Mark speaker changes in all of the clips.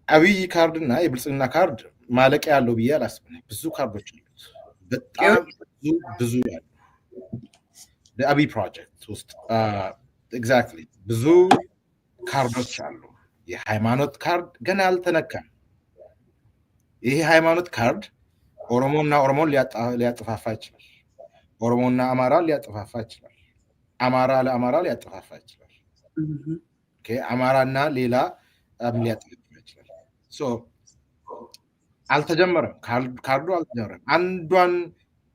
Speaker 1: አብይ ካርድና የብልጽግና ካርድ ማለቂያ ያለው ብዬ አላስብም። ብዙ ካርዶች አሉት፣ በጣም ብዙ አሉ። አብይ ፕሮጀክት ውስጥ ኤግዛክትሊ ብዙ ካርዶች አሉ። የሃይማኖት ካርድ ገና አልተነካም። ይሄ ሃይማኖት ካርድ ኦሮሞና ኦሮሞን ሊያጠፋፋ ይችላል። ኦሮሞና አማራ ሊያጠፋፋ ይችላል። አማራ ለአማራ ሊያጠፋፋ ይችላል። አማራና ሌላ ሊያጠፋፋ ይችላል። አልተጀመረም፣ ካርዱ አልተጀመረም። አንዷን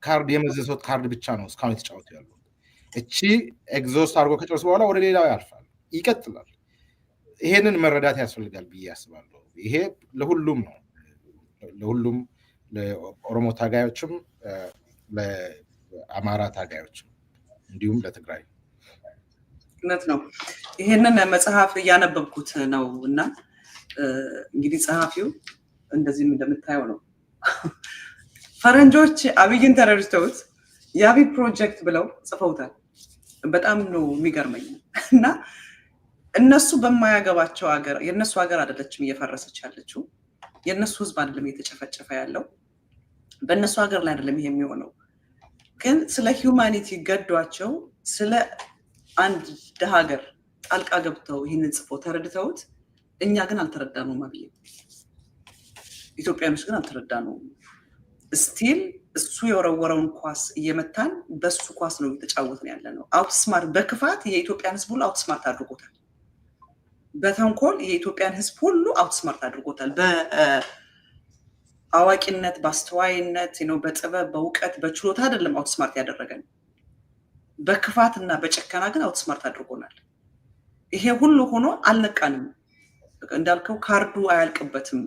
Speaker 1: ካርድ የመዘሰት ካርድ ብቻ ነው እስካሁን የተጫወቱ ያሉ። እቺ ኤግዞስት አድርጎ ከጨረሱ በኋላ ወደ ሌላው ያልፋል፣ ይቀጥላል። ይሄንን መረዳት ያስፈልጋል ብዬ አስባለሁ። ይሄ ለሁሉም ነው፣ ለሁሉም ለኦሮሞ ታጋዮችም ለአማራ ታጋዮችም እንዲሁም ለትግራይ።
Speaker 2: እውነት ነው። ይሄንን መጽሐፍ እያነበብኩት ነው እና እንግዲህ ጸሐፊው እንደዚህም እንደምታየው ነው። ፈረንጆች አብይን ተረድተውት የአብይ ፕሮጀክት ብለው ጽፈውታል። በጣም ነው የሚገርመኝ እና እነሱ በማያገባቸው ሀገር፣ የእነሱ ሀገር አይደለችም እየፈረሰች ያለችው፣ የእነሱ ህዝብ አይደለም እየተጨፈጨፈ ያለው፣ በእነሱ ሀገር ላይ አይደለም ይሄ የሚሆነው። ግን ስለ ሂውማኒቲ ገዷቸው ስለ አንድ ሀገር ጣልቃ ገብተው ይህንን ጽፎ ተረድተውት፣ እኛ ግን አልተረዳነውም። አብይ ኢትዮጵያኖች ግን አልተረዳነውም። ስቲል እሱ የወረወረውን ኳስ እየመታን በሱ ኳስ ነው እየተጫወትን ያለ ነው። አውትስማርት በክፋት የኢትዮጵያን ህዝብ ሁሉ አውትስማርት አድርጎታል። በተንኮል የኢትዮጵያን ህዝብ ሁሉ አውትስማርት አድርጎታል። በአዋቂነት፣ በአስተዋይነት፣ በጥበብ፣ በእውቀት፣ በችሎታ አይደለም አውትስማርት ያደረገን። በክፋት እና በጨከና ግን አውትስማርት አድርጎናል። ይሄ ሁሉ ሆኖ አልነቃንም። እንዳልከው ካርዱ አያልቅበትም።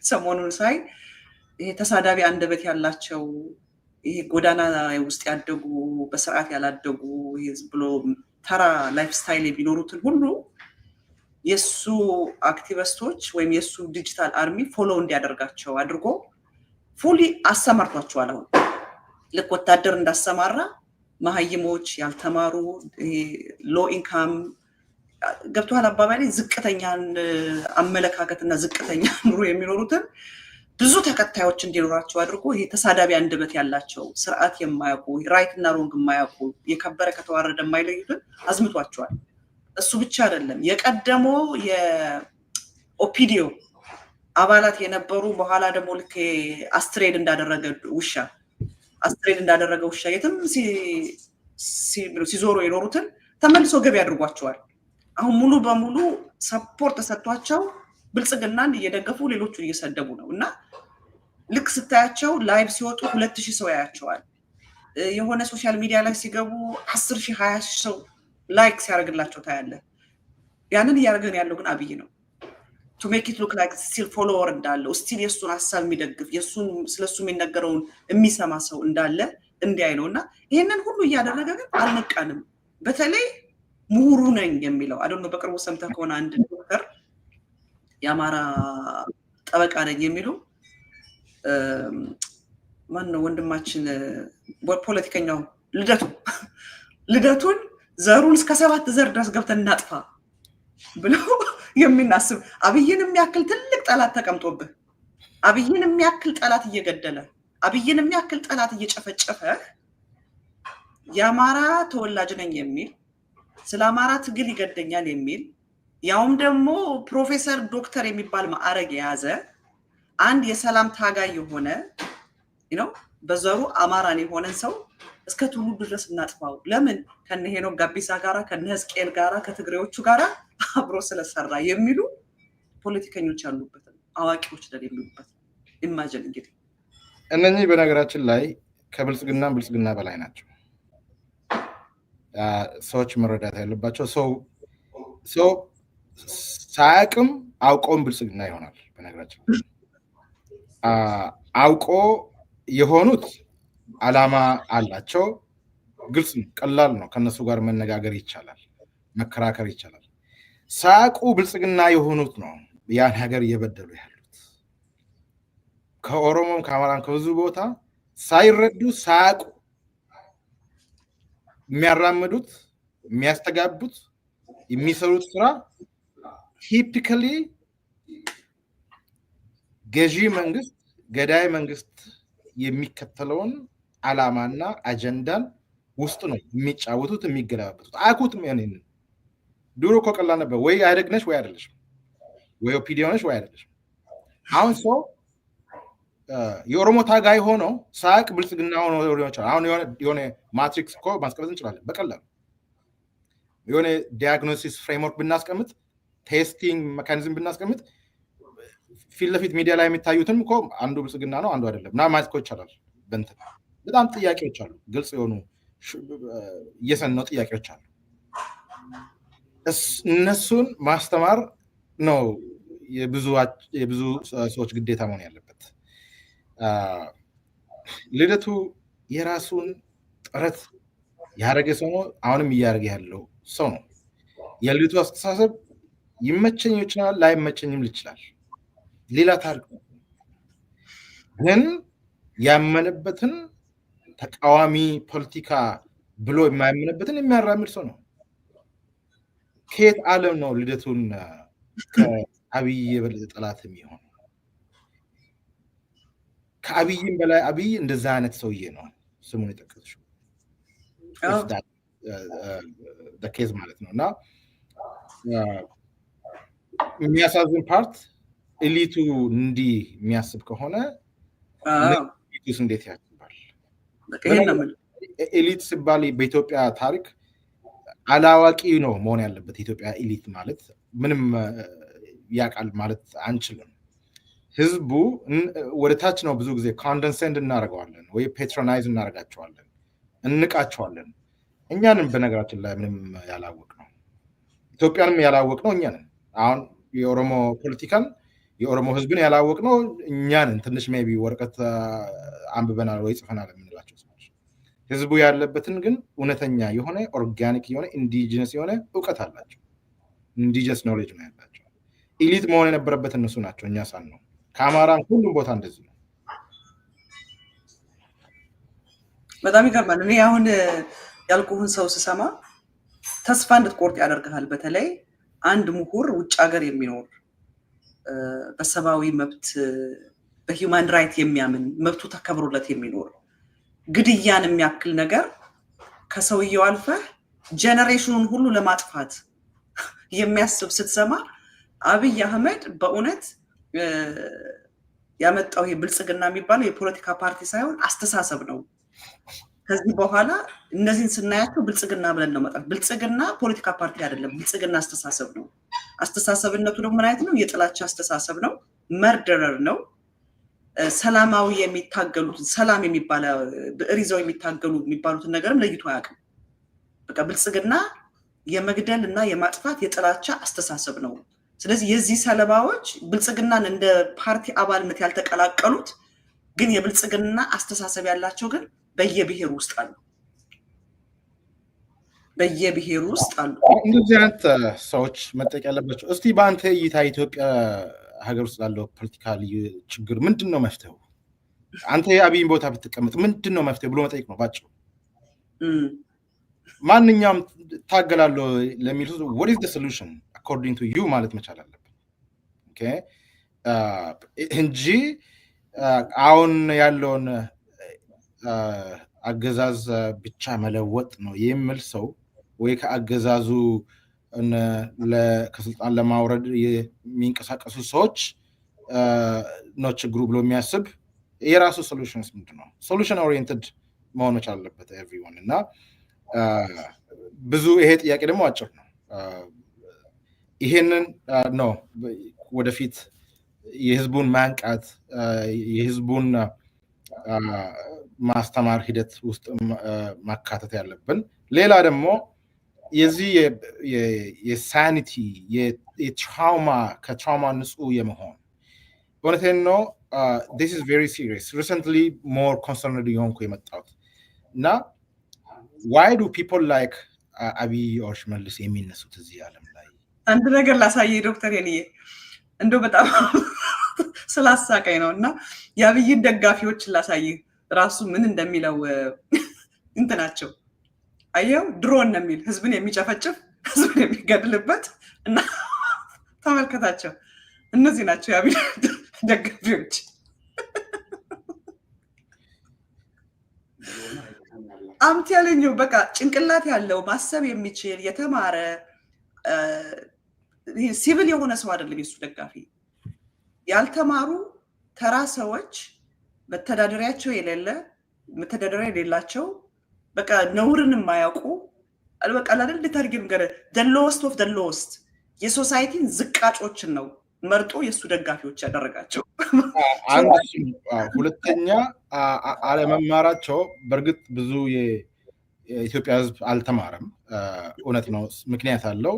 Speaker 2: ሰሞኑን ሳይ ይሄ ተሳዳቢ አንደበት ያላቸው፣ ይሄ ጎዳና ውስጥ ያደጉ፣ በስርዓት ያላደጉ፣ ይሄ ብሎ ተራ ላይፍ ስታይል የሚኖሩትን ሁሉ የሱ አክቲቪስቶች ወይም የሱ ዲጂታል አርሚ ፎሎ እንዲያደርጋቸው አድርጎ ፉሊ አሰማርቷቸዋል። አሁን ልክ ወታደር እንዳሰማራ መሀይሞች፣ ያልተማሩ፣ ሎ ኢንካም ገብቷል አባባሌ፣ ዝቅተኛን አመለካከትና ዝቅተኛ ኑሮ የሚኖሩትን ብዙ ተከታዮች እንዲኖራቸው አድርጎ ይሄ ተሳዳቢ አንደበት ያላቸው፣ ስርዓት የማያውቁ፣ ራይት እና ሮንግ የማያውቁ፣ የከበረ ከተዋረደ የማይለዩትን አዝምቷቸዋል። እሱ ብቻ አይደለም፣ የቀደሞ የኦፒዲዮ አባላት የነበሩ በኋላ ደግሞ ልክ አስትሬድ እንዳደረገ ውሻ የትም ሲዞሩ የኖሩትን ተመልሶ ገቢ አድርጓቸዋል። አሁን ሙሉ በሙሉ ሰፖርት ተሰጥቷቸው ብልጽግናን እየደገፉ ሌሎቹን እየሰደቡ ነው እና ልክ ስታያቸው ላይቭ ሲወጡ 2000 ሰው ያያቸዋል። የሆነ ሶሻል ሚዲያ ላይ ሲገቡ 10,000 20,000 ሰው ላይክ ሲያደርግላቸው ታያለ። ያንን እያደረገን ያለው ግን አብይ ነው። ቱ ሜክ ኢት ሉክ ላይክ ስቲል ፎሎወር እንዳለው፣ ስቲል የሱን ሀሳብ የሚደግፍ፣ ስለሱ የሚነገረውን የሚሰማ ሰው እንዳለ እንዲያይ ነው እና ይሄንን ሁሉ እያደረገ ግን አልነቃንም። በተለይ ምሁሩ ነኝ የሚለው አደነ በቅርቡ ሰምተህ ከሆነ አንድ ዶክተር የአማራ ጠበቃ ነኝ የሚሉ ማን ነው ወንድማችን ፖለቲከኛው ልደቱን ዘሩን እስከ 7 ዘር ድረስ ገብተን እናጥፋ ብለው የሚናስብ አብይን የሚያክል ትልቅ ጠላት ተቀምጦብህ፣ አብይን የሚያክል ጠላት እየገደለ፣ አብይን የሚያክል ጠላት እየጨፈጨፈ የአማራ ተወላጅ ነኝ የሚል፣ ስለ አማራ ትግል ይገደኛል የሚል፣ ያውም ደግሞ ፕሮፌሰር ዶክተር የሚባል ማዕረግ የያዘ አንድ የሰላም ታጋይ የሆነ በዘሩ አማራን የሆነን ሰው እስከ ትውልዱ ድረስ እናጥፋው። ለምን? ከነ ሄኖክ ጋቢሳ ጋራ፣ ከነ ህዝቅኤል ጋራ፣ ከትግሬዎቹ ጋራ አብሮ ስለሰራ የሚሉ ፖለቲከኞች ያሉበት፣ አዋቂዎች የሚሉበት። ኢማጂን እንግዲህ
Speaker 1: እነኚህ በነገራችን ላይ ብልጽግና በላይ ናቸው። ሰዎች መረዳት ያለባቸው ሰው ሳያቅም አውቆም ብልጽግና ይሆናል። በነገራችን አውቆ የሆኑት አላማ አላቸው። ግልጽ ነው፣ ቀላል ነው። ከነሱ ጋር መነጋገር ይቻላል፣ መከራከር ይቻላል። ሳያውቁ ብልጽግና የሆኑት ነው ያን ሀገር እየበደሉ ያሉት። ከኦሮሞም ከአማራም ከብዙ ቦታ ሳይረዱ ሳያውቁ የሚያራምዱት፣ የሚያስተጋቡት፣ የሚሰሩት ስራ ቲፒካሊ ገዢ መንግስት ገዳይ መንግስት የሚከተለውን ዓላማና አጀንዳን ውስጥ ነው የሚጫወቱት የሚገለባበጡት። አያውቁትም። ያንን ድሮ እኮ ቀላል ነበር። ወይ አይደግነሽ ወይ አይደለሽም፣ ወይ ኦፒዲዮ ነሽ ወይ አይደለሽም። አሁን ሰው የኦሮሞ ታጋይ ሆኖ ሳቅ ብልጽግና ሆኖ ሊሆን ይችላል። አሁን የሆነ ማትሪክስ እኮ ማስቀመጥ እንችላለን በቀላሉ። የሆነ ዲያግኖሲስ ፍሬምወርክ ብናስቀምጥ፣ ቴስቲንግ ሜካኒዝም ብናስቀምጥ ፊት ለፊት ሚዲያ ላይ የሚታዩትም እኮ አንዱ ብልጽግና ነው አንዱ አይደለም እና ማየት እኮ ይቻላል። በእንትን በጣም ጥያቄዎች አሉ፣ ግልጽ የሆኑ እየሰነው ጥያቄዎች አሉ። እነሱን ማስተማር ነው የብዙ ሰዎች ግዴታ መሆን ያለበት። ልደቱ የራሱን ጥረት ያደረገ ሰው ነው። አሁንም እያደረገ ያለው ሰው ነው። የልደቱ አስተሳሰብ ይመቸኝ ይችላል፣ ላይመቸኝም ይችላል፣ ሌላ ታሪክ ነው። ግን ያመነበትን ተቃዋሚ ፖለቲካ ብሎ የማያምንበትን የሚያራምድ ሰው ነው። ከየት ዓለም ነው ልደቱን ከአብይ የበለጠ ጠላት የሚሆን? ከአብይም በላይ አብይ እንደዛ አይነት ሰውዬ ነው ስሙን የጠቀስሽው ኬዝ ማለት ነው። እና የሚያሳዝን ፓርት ኤሊቱ እንዲህ የሚያስብ ከሆነ ኤሊቱስ እንዴት ያስባል? ኤሊት ሲባል በኢትዮጵያ ታሪክ አላዋቂ ነው መሆን ያለበት። የኢትዮጵያ ኤሊት ማለት ምንም ያውቃል ማለት አንችልም። ህዝቡ ወደ ታች ነው ብዙ ጊዜ ኮንደንሴንድ እናደርገዋለን ወይ ፔትሮናይዝ እናደርጋቸዋለን፣ እንቃቸዋለን። እኛንም በነገራችን ላይ ምንም ያላወቅ ነው፣ ኢትዮጵያንም ያላወቅ ነው እኛንን። አሁን የኦሮሞ ፖለቲካን የኦሮሞ ህዝብን ያላወቅ ነው እኛንን። ትንሽ ሜቢ ወረቀት አንብበናል ወይ ጽፈናል የምንላቸው ሰዎች ህዝቡ ያለበትን ግን እውነተኛ የሆነ ኦርጋኒክ የሆነ ኢንዲጂነስ የሆነ እውቀት አላቸው። ኢንዲጂነስ ኖሌጅ ነው ያላቸው። ኤሊት መሆን የነበረበት እነሱ ናቸው፣ እኛ ሳን ነው። ከአማራን ሁሉም ቦታ እንደዚህ ነው።
Speaker 2: በጣም ይገርማል። እኔ አሁን ያልኩህን ሰው ስሰማ ተስፋ እንድትቆርጥ ያደርግሃል። በተለይ አንድ ምሁር ውጭ ሀገር የሚኖር በሰብአዊ መብት በሂውማን ራይት የሚያምን መብቱ ተከብሮለት የሚኖር ግድያን የሚያክል ነገር ከሰውየው አልፈህ ጀነሬሽኑን ሁሉ ለማጥፋት የሚያስብ ስትሰማ አብይ አህመድ በእውነት ያመጣው ይሄ ብልጽግና የሚባለው የፖለቲካ ፓርቲ ሳይሆን አስተሳሰብ ነው። ከዚህ በኋላ እነዚህን ስናያቸው ብልጽግና ብለን ነው መጣ። ብልጽግና ፖለቲካ ፓርቲ አይደለም፣ ብልጽግና አስተሳሰብ ነው። አስተሳሰብነቱ ደግሞ ምን አይነት ነው? የጥላቻ አስተሳሰብ ነው፣ መርደረር ነው። ሰላማዊ የሚታገሉት ሰላም የሚባለው ብዕር ይዘው የሚታገሉ የሚባሉትን ነገርም ለይቶ አያውቅም። በቃ ብልጽግና የመግደል እና የማጥፋት የጥላቻ አስተሳሰብ ነው። ስለዚህ የዚህ ሰለባዎች ብልጽግናን እንደ ፓርቲ አባልነት ያልተቀላቀሉት ግን የብልጽግና አስተሳሰብ ያላቸው ግን በየብሔሩ ውስጥ አሉ። በየብሔሩ ውስጥ አሉ።
Speaker 1: እንደዚህ አይነት ሰዎች መጠየቅ ያለባቸው። እስቲ በአንተ እይታ ኢትዮጵያ ሀገር ውስጥ ላለው ፖለቲካ ልዩ ችግር ምንድን ነው መፍትሄው? አንተ የአብይን ቦታ ብትቀመጥ ምንድን ነው መፍትሄው ብሎ መጠየቅ ነው ባጭሩ። ማንኛውም ታገላለሁ ለሚሉ what is the solution according to you ማለት መቻል አለብን እንጂ አሁን ያለውን አገዛዝ ብቻ መለወጥ ነው የሚል ሰው ወይ ከአገዛዙ ከስልጣን ለማውረድ የሚንቀሳቀሱ ሰዎች ነው ችግሩ ብሎ የሚያስብ የራሱ ሶሉሽንስ ምንድን ነው? ሶሉሽን ኦሪየንትድ መሆን መቻል አለበት ኤቭሪዋን። እና ብዙ ይሄ ጥያቄ ደግሞ አጭር ነው። ይሄንን ነው ወደፊት የህዝቡን ማንቃት የህዝቡን ማስተማር ሂደት ውስጥ ማካተት ያለብን። ሌላ ደግሞ የዚህ የሳኒቲ የትራውማ ከትራውማ ንጹህ የመሆን በእውነቴን ነው። this is very serious. Recently more concerned የሆንኩ የመጣሁት እና why do people like አብይ or ሽመልስ የሚነሱት እዚህ ዓለም ላይ?
Speaker 2: አንድ ነገር ላሳየህ ዶክተር የኔ እንደው በጣም ስላሳቀኝ ነው እና የአብይን ደጋፊዎች ላሳየህ ራሱ ምን እንደሚለው እንትናቸው አየው። ድሮን ነው የሚል ህዝብን የሚጨፈጭፍ ህዝብን የሚገድልበት እና ተመልከታቸው። እነዚህ ናቸው የአብይ ደጋፊዎች አምት ያለኝው በቃ ጭንቅላት ያለው ማሰብ የሚችል የተማረ ሲቪል የሆነ ሰው አይደለም የሱ ደጋፊ። ያልተማሩ ተራ ሰዎች መተዳደሪያቸው የሌለ መተዳደሪያ የሌላቸው በቃ ነውርን የማያውቁ በቃ አይደል ልታርግ ነገር the lowest of the lowest የሶሳይቲን ዝቃጮችን ነው መርጦ የሱ ደጋፊዎች ያደረጋቸው።
Speaker 1: ሁለተኛ አለመማራቸው በእርግጥ ብዙ የኢትዮጵያ ሕዝብ አልተማረም፣ እውነት ነው፣ ምክንያት አለው።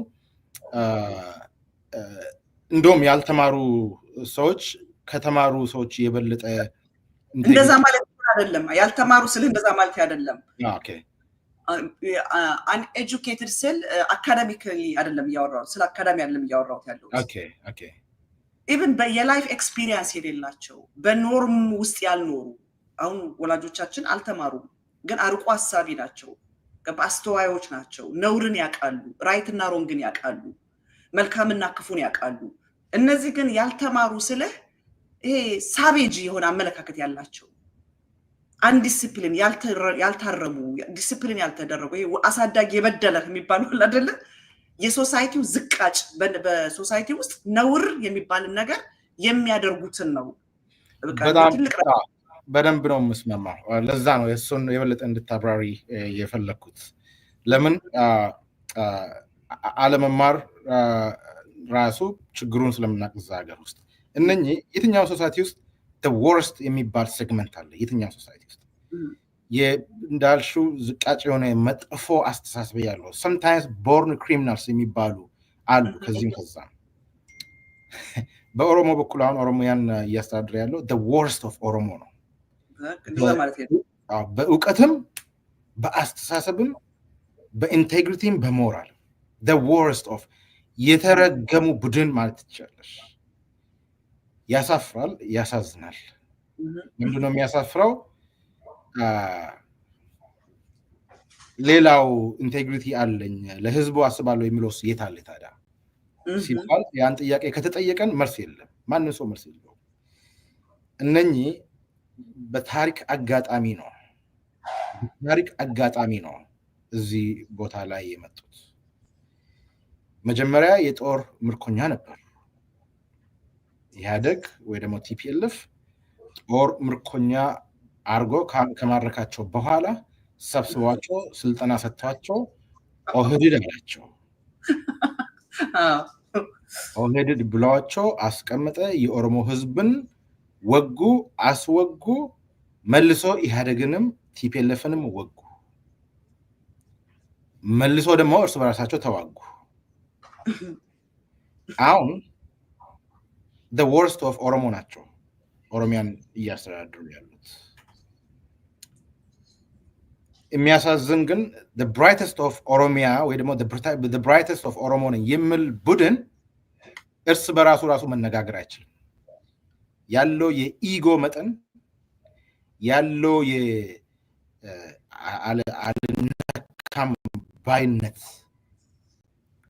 Speaker 1: እንደውም ያልተማሩ ሰዎች ከተማሩ ሰዎች የበለጠ
Speaker 2: እንደዛ ማለት አይደለም። ያልተማሩ ስልህ እንደዛ ማለት አይደለም።
Speaker 1: ኦኬ
Speaker 2: አንኤጁኬትድ ስል አካዳሚካሊ አይደለም እያወራሁት፣ ስለ አካዳሚ አይደለም እያወራሁት ያለው።
Speaker 1: ኦኬ ኦኬ
Speaker 2: ኢቭን የላይፍ ኤክስፒሪየንስ የሌላቸው በኖርም ውስጥ ያልኖሩ አሁን ወላጆቻችን አልተማሩም፣ ግን አርቆ ሀሳቢ ናቸው፣ አስተዋዮች ናቸው፣ ነውርን ያውቃሉ፣ ራይትና ሮንግን ያውቃሉ፣ መልካምና ክፉን ያውቃሉ። እነዚህ ግን ያልተማሩ ስልህ ይሄ ሳቬጅ የሆነ አመለካከት ያላቸው አንዲስፕሊን ያልታረሙ ዲስፕሊን ያልተደረጉ ይሄ አሳዳጊ የበደለህ የሚባሉ አይደለ? የሶሳይቲው ዝቃጭ በሶሳይቲ ውስጥ ነውር የሚባልን ነገር የሚያደርጉትን ነው።
Speaker 1: በደንብ ነው የምስማማው። ለዛ ነው የእሱን የበለጠ እንድታብራሪ የፈለግኩት። ለምን አለመማር ራሱ ችግሩን ስለምናውቅ እዛ ሀገር ውስጥ እነኚህ የትኛው ሶሳይቲ ውስጥ ወርስት የሚባል ሴግመንት አለ። የትኛው ሶሳይቲ ውስጥ እንዳልሽው ዝቃጭ የሆነ መጥፎ አስተሳሰብ ያለው sometimes born criminals የሚባሉ አሉ። ከዚህም ከዛም በኦሮሞ በኩል አሁን ኦሮሞያን እያስተዳደረ ያለው the worst of ኦሮሞ ነው። በእውቀትም በአስተሳሰብም በኢንቴግሪቲም በሞራል the worst of የተረገሙ ቡድን ማለት ይቻላል። ያሳፍራል፣ ያሳዝናል። ምንድነው የሚያሳፍረው? ሌላው ኢንቴግሪቲ አለኝ ለህዝቡ አስባለሁ የሚለው የት አለ ታዲያ ሲባል ያን ጥያቄ ከተጠየቀን መልስ የለም። ማንም ሰው መልስ የለው። እነኚህ በታሪክ አጋጣሚ ነው እዚህ ቦታ ላይ የመጡት። መጀመሪያ የጦር ምርኮኛ ነበር። ኢህአደግ ወይ ደግሞ ቲፒኤልኤፍ ጦር ምርኮኛ አርጎ ከማረካቸው በኋላ ሰብስቧቸው ስልጠና ሰጥቷቸው ኦህዴድ አላቸው። ኦህዴድ ብሏቸው አስቀመጠ። የኦሮሞ ህዝብን ወጉ፣ አስወጉ። መልሶ ኢህአደግንም ቲፒኤልኤፍንም ወጉ። መልሶ ደግሞ እርስ በራሳቸው ተዋጉ። አሁን the worst of ኦሮሞ ናቸው ኦሮሚያን እያስተዳደሩ ያሉት። የሚያሳዝን ግን the brightest of ኦሮሚያ ወይ ደግሞ the brightest of ኦሮሞ ነኝ የሚል ቡድን እርስ በራሱ መነጋገር አይችልም። ያለው የኢጎ መጠን ያለው አልነካም ባይነት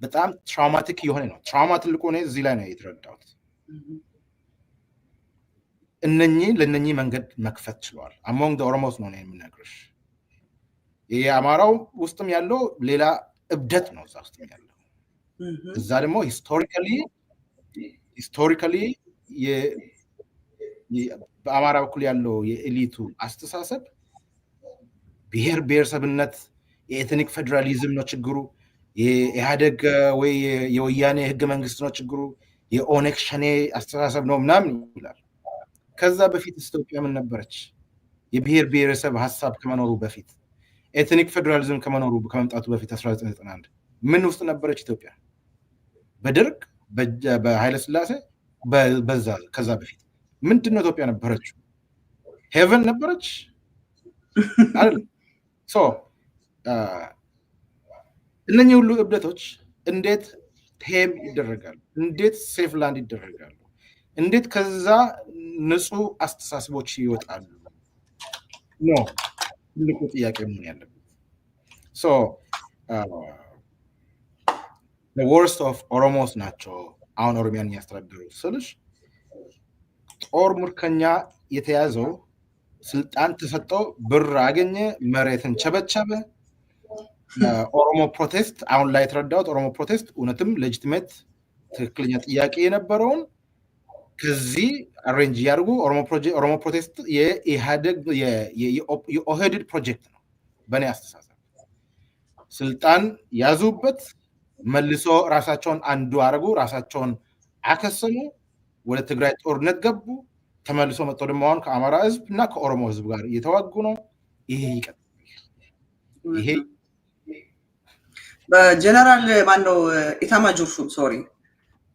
Speaker 1: በጣም ትራውማቲክ የሆነ ነው። ትራውማ ትልቁ ነው። እዚህ ላይ ነው የተረዳሁት። ለእነኚህ መንገድ መክፈት ችሏል። among the ኦሮሞስ ነው የምነግርሽ። የአማራው ውስጥም ያለው ሌላ እብደት ነው እዛ ውስጥ ያለው። እዛ ደግሞ ሂስቶሪካሊ በአማራ በኩል ያለው የኤሊቱ አስተሳሰብ ብሔር ብሔረሰብነት የኤትኒክ ፌዴራሊዝም ነው ችግሩ። የኢህአደግ ወይ የወያኔ ህገ መንግስት ነው ችግሩ። የኦነግ ሸኔ አስተሳሰብ ነው ምናምን ይላል። ከዛ በፊት ኢትዮጵያ ምን ነበረች? የብሔር ብሔረሰብ ሀሳብ ከመኖሩ በፊት ኤትኒክ ፌዴራሊዝም ከመምጣቱ በፊት 1991 ምን ውስጥ ነበረች ኢትዮጵያ? በደርግ በኃይለ ሥላሴ ከዛ በፊት ምንድነው ኢትዮጵያ ነበረችው? ሄቨን ነበረች አይደል? እነኚህ ሁሉ እብደቶች እንዴት ቴም ይደረጋሉ? እንዴት ሴፍ ላንድ ይደረጋሉ? እንዴት ከዛ ንጹህ አስተሳሰቦች ይወጣሉ ነው ትልቁ ጥያቄ ምን ያለበት። the worst of ኦሮሞስ ናቸው አሁን ኦሮሚያን እያስተዳደሩ ስልሽ ጦር ምርኮኛ የተያዘው ስልጣን ተሰጠው ብር አገኘ መሬትን ቸበቸበ ኦሮሞ ፕሮቴስት አሁን ላይ የተረዳሁት ኦሮሞ ፕሮቴስት እውነትም ሌጂቲሜት ትክክለኛ ጥያቄ የነበረውን ከዚህ አሬንጅ ያድርጉ ኦሮሞ ፕሮቴስት የኢህአደግ የኦህዴድ ፕሮጀክት ነው በእኔ አስተሳሰብ ስልጣን ያዙበት መልሶ ራሳቸውን አንዱ አረጉ ራሳቸውን አከሰሙ ወደ ትግራይ ጦርነት ገቡ ተመልሶ መጥቶ ደግሞ አሁን ከአማራ ህዝብ እና ከኦሮሞ ህዝብ ጋር እየተዋጉ ነው ይሄ ይቀጥላል ይሄ
Speaker 2: በጀነራል ማነው ኢታማጆር ሹም ሶሪ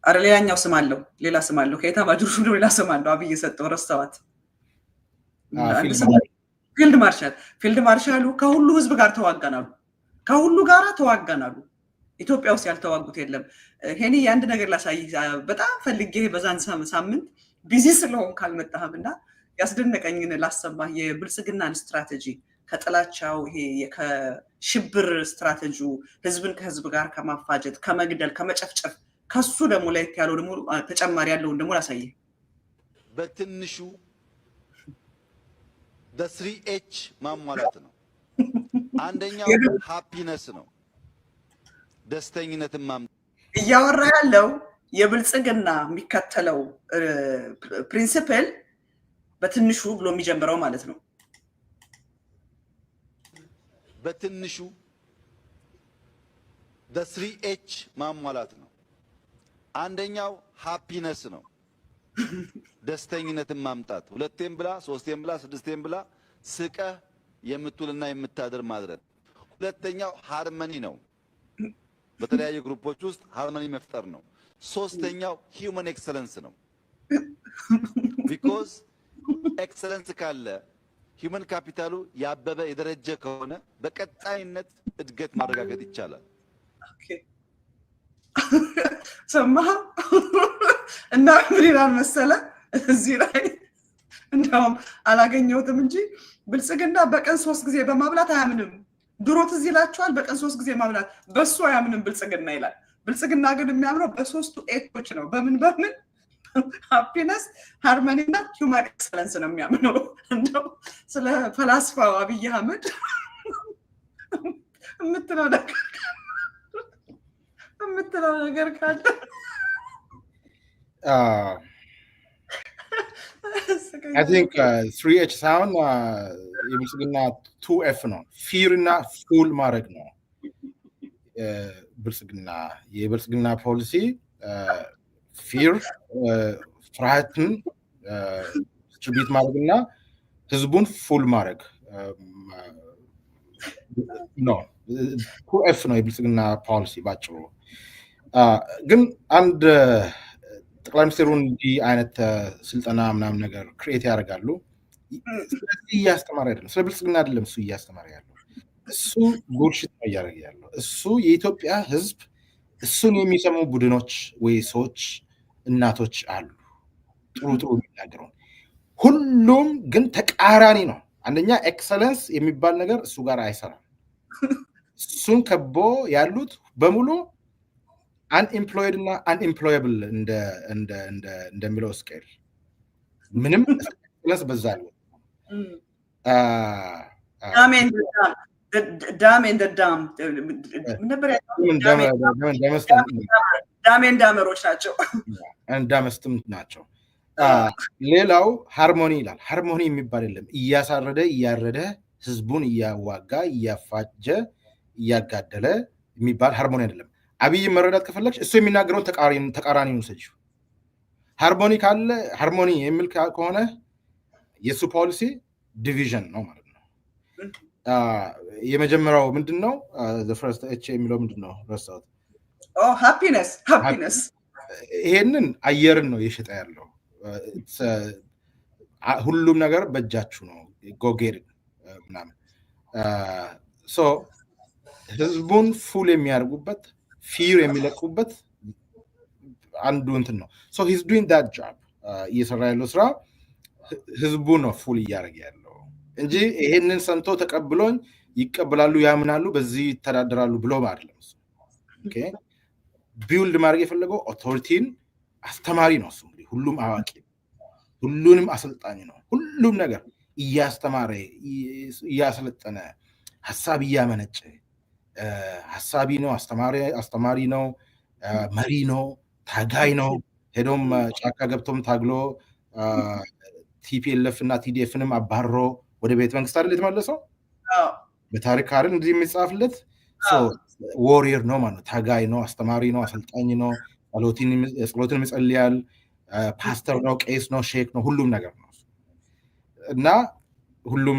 Speaker 2: አረ ሌላኛው ስም አለው ሌላ ስም አለው ከኢታማጆር ሹም ሌላ ስም አለው አብይ ሰጠው ረስተዋት ፊልድ ማርሻሉ ከሁሉ ህዝብ ጋር ተዋጋናሉ ከሁሉ ጋር ተዋጋናሉ ኢትዮጵያ ውስጥ ያልተዋጉት የለም ሄኒ አንድ ነገር ላሳይ በጣም ፈልጌ በዛን ሳምንት ቢዚ ስለሆን ካልመጣህምና ያስደነቀኝን ላሰማህ የብልጽግናን ስትራቴጂ ከጥላቻው ይሄ ከሽብር ስትራቴጂው ህዝብን ከህዝብ ጋር ከማፋጀት ከመግደል ከመጨፍጨፍ ከሱ ደግሞ ላይ ያለው ደግሞ ተጨማሪ ያለውን ደግሞ ላሳይ
Speaker 3: በትንሹ the 3H ማሟላት ነው አንደኛው ሃፒነስ ነው ደስተኝነትን
Speaker 2: እያወራ ያለው የብልጽግና የሚከተለው ፕሪንሲፕል በትንሹ ብሎ የሚጀምረው ማለት ነው
Speaker 3: በትንሹ the 3H ማሟላት ነው አንደኛው ሃፒነስ ነው ደስተኝነትን ማምጣት ሁለቴም ብላ ሶስቴም ብላ ስድስቴም ብላ ስቀ የምትውልና የምታደር ማድረግ ሁለተኛው ሃርመኒ ነው በተለያየ ግሩፖች ውስጥ ሃርመኒ መፍጠር ነው ሶስተኛው ሂውመን ኤክሰለንስ ነው because ኤክሰለንስ ካለ ሂውመን ካፒታሉ ያበበ የደረጀ ከሆነ በቀጣይነት እድገት ማረጋገጥ ይቻላል
Speaker 2: ኦኬ ሰማ እና ምን ይላል መሰለ እዚህ ላይ እንደውም አላገኘሁትም እንጂ ብልጽግና በቀን 3 ጊዜ በማብላት አያምንም ድሮ ትዝ ይላችኋል በቀን 3 ጊዜ ማብላት በሱ አያምንም ብልጽግና ይላል ብልጽግና ግን የሚያምነው በሶስቱ ኤቶች ነው በምን ሃፒነስ ሃርመኒ እና ሂውማን ኤክሰለንስ ነው የሚያምነው እንደው ስለ ፈላስፋው አብይ አህመድ የምትለው ነገር ካለ
Speaker 1: I think 3H sound የብልጽግና 2F ነው ፊር እና ፉል ማድረግ ነው የብልጽግና ፖሊሲ ፊር ፍርሃትን ዲስትሪቢዩት ማድረግና ህዝቡን ፉል ማድረግ ነው 2F ነው የብልጽግና ፖሊሲ ባጭሩ ግን አንድ ጠቅላይ ሚኒስትሩ እንዲህ አይነት ስልጠና ምናምን ነገር ክሬት ያደርጋሉ ስለዚህ እያስተማረ አይደለም ስለ ብልጽግና አይደለም እሱ እያስተማረ ያለው እሱ ቡልሽት ነው እያደረገ ያለው እሱ የኢትዮጵያ ህዝብ እሱን የሚሰሙ ቡድኖች ወይ ሰዎች እናቶች አሉ ጥሩ የሚናገሩ ሁሉም ግን ተቃራኒ ነው አንደኛ ኤክሰለንስ የሚባል ነገር እሱ ጋር አይሰራም እሱን ከቦ ያሉት በሙሉ unemployed እና unemployable እንደሚለው ስኬል ምንም ኤክሰለንስ በዛሉ
Speaker 2: ዳሜሮች ናቸው
Speaker 1: እንዳመስትም ናቸው ሌላው ሃርሞኒ ይላል ሃርሞኒ የሚባል የለም እያረደ ህዝቡን እያዋጋ እያፋጀ እያጋደለ የሚባል ሃርሞኒ አይደለም አብይ መረዳት ከፈለግሽ እሱ የሚናገረውን ተቃራኒውን ሰጪው ሃርሞኒ የሚል ከሆነ የሱ ፖሊሲ ዲቪዥን ነው ማለት ነው የመጀመሪያው ምንድነው the first H የሚለው ምንድነው ረሳሁት
Speaker 2: ሃፒነስ
Speaker 1: ይሄንን አየርን ነው የሸጠ ያለው ሁሉም ነገር በእጃችሁ ነው ጎጌር ምናምን ህዝቡን ፉል የሚያርጉበት ፊር የሚለቁበት አንዱ እንትን ነው he's doing that job እየሰራ ያለው ስራ ህዝቡ ነው ፉል እያደረገ ያለው እንጂ ይሄንን ሰንቶ ተቀብሎኝ ይቀበላሉ ያምናሉ በዚህ ይተዳደራሉ ብሎ አይደለም ኦኬ ቢልድ ማድረግ የፈለገው ኦቶሪቲን አስተማሪ ነው እሱ ሁሉም አዋቂ ሁሉንም አሰልጣኝ ነው። ሁሉም ነገር እያስተማረ እያሰለጠነ ሀሳብ እያመነጨ ሀሳቢ ነው፣ አስተማሪ ነው፣ መሪ ነው፣ ታጋይ ነው። ሄዶም ጫካ ገብቶም ታግሎ ቲፒኤልኤፍ እና ቲዲኤፍንም አባሮ ወደ ቤተ መንግስት አይደል የተመለሰው? በታሪክ አይደል እንዲህ የሚጻፍለት ዎሪየር ነው ማለት ነው። ታጋይ ነው፣ አስተማሪ ነው፣ አሰልጣኝ ነው፣ ጸሎትን ይጸልያል፣ ፓስተር ነው፣ ቄስ ነው፣ ሼክ ነው፣ ሁሉም ነገር ነው እና ሁሉም